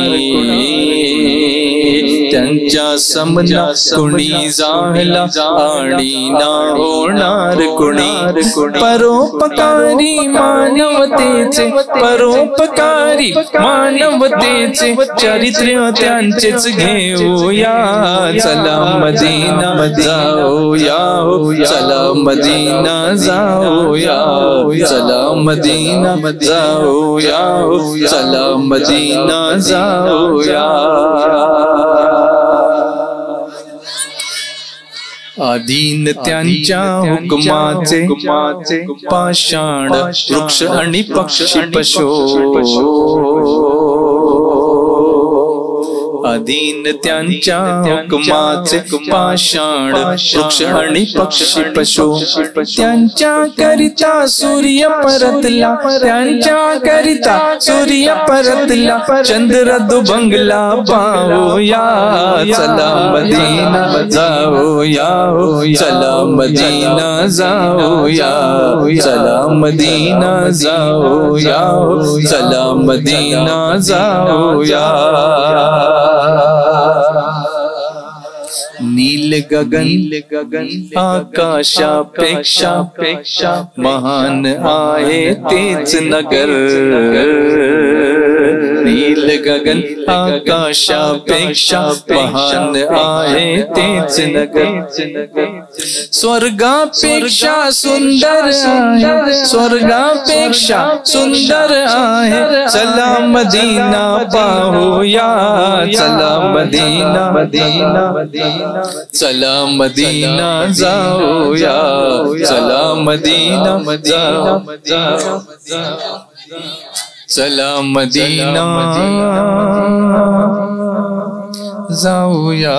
Speaker 3: تنچا سمنا کنی زاہلا آنینا اونار کنی پروپکاری مانوتے چے پروپکاری مانوتے چے چریتریوں تینچے گھیو یا سلام مدینہ جاؤ یا سلام مدینہ جاؤ یا سلام مدینہ جاؤ یا سلام مدینہ جاؤ یا آدین تینچا حکماتے پاشاند رکش انی پکشی پشو آدین تینچا حکماتے پاشاند رکش انی پکشی پشو تینچا کرتا سوریہ پرتلا تینچا کرتا سوریہ پرتلا چندر دو بنگلا پاؤ یا سلام مدینہ جاؤ یا سلام مدینہ جاؤ یا سلام مدینہ جاؤ یا سلام مدینہ جاؤ یا نیل گگن آکاشا پیکشا مہان آئے تیز نگر نیل گگن آکاشا پیکشا مہان آئے تیز نگر سورگا پیکشا سندر آئے سورگا پیکشا سندر آئے سلام مدینہ پاؤ یا سلام مدینہ سلام مدینہ جاؤ یا سلام مدینہ جاؤ سلام مدینہ جاؤ یا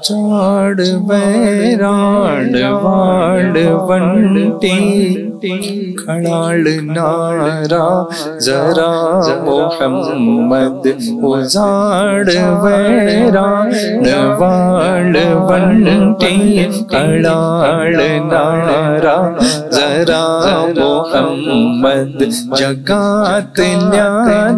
Speaker 3: چاڑ بیرانڈ واڑ ونٹی کھڑاڑ نارا ذرا محمد ازاڑ بیرانڈ واڑ ونٹی کھڑاڑ نارا ذرا محمد جگات لیا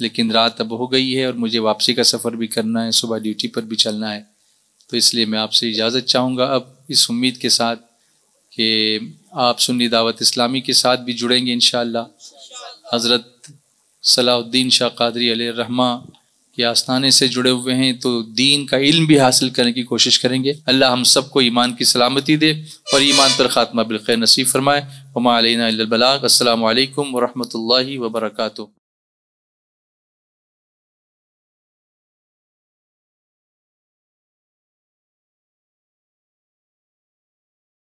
Speaker 1: لیکن رات اب ہو گئی ہے اور مجھے واپسی کا سفر بھی کرنا ہے، صبح ڈیوٹی پر بھی چلنا ہے، تو اس لیے میں آپ سے اجازت چاہوں گا اب، اس امید کے ساتھ کہ آپ سنی دعوت اسلامی کے ساتھ بھی جڑیں گے انشاءاللہ، حضرت صلاح الدین شاہ قادری علیہ الرحمہ کے آستانے سے جڑے ہوئے ہیں، تو دین کا علم بھی حاصل کرنے کی کوشش کریں گے۔ اللہ ہم سب کو ایمان کی سلامتی دے اور ایمان پر خاتمہ بالخیر نصیب فرمائے۔ وما علینا الا البلاغ۔ السلام علیکم ورحمۃ اللہ وبرکاتہ۔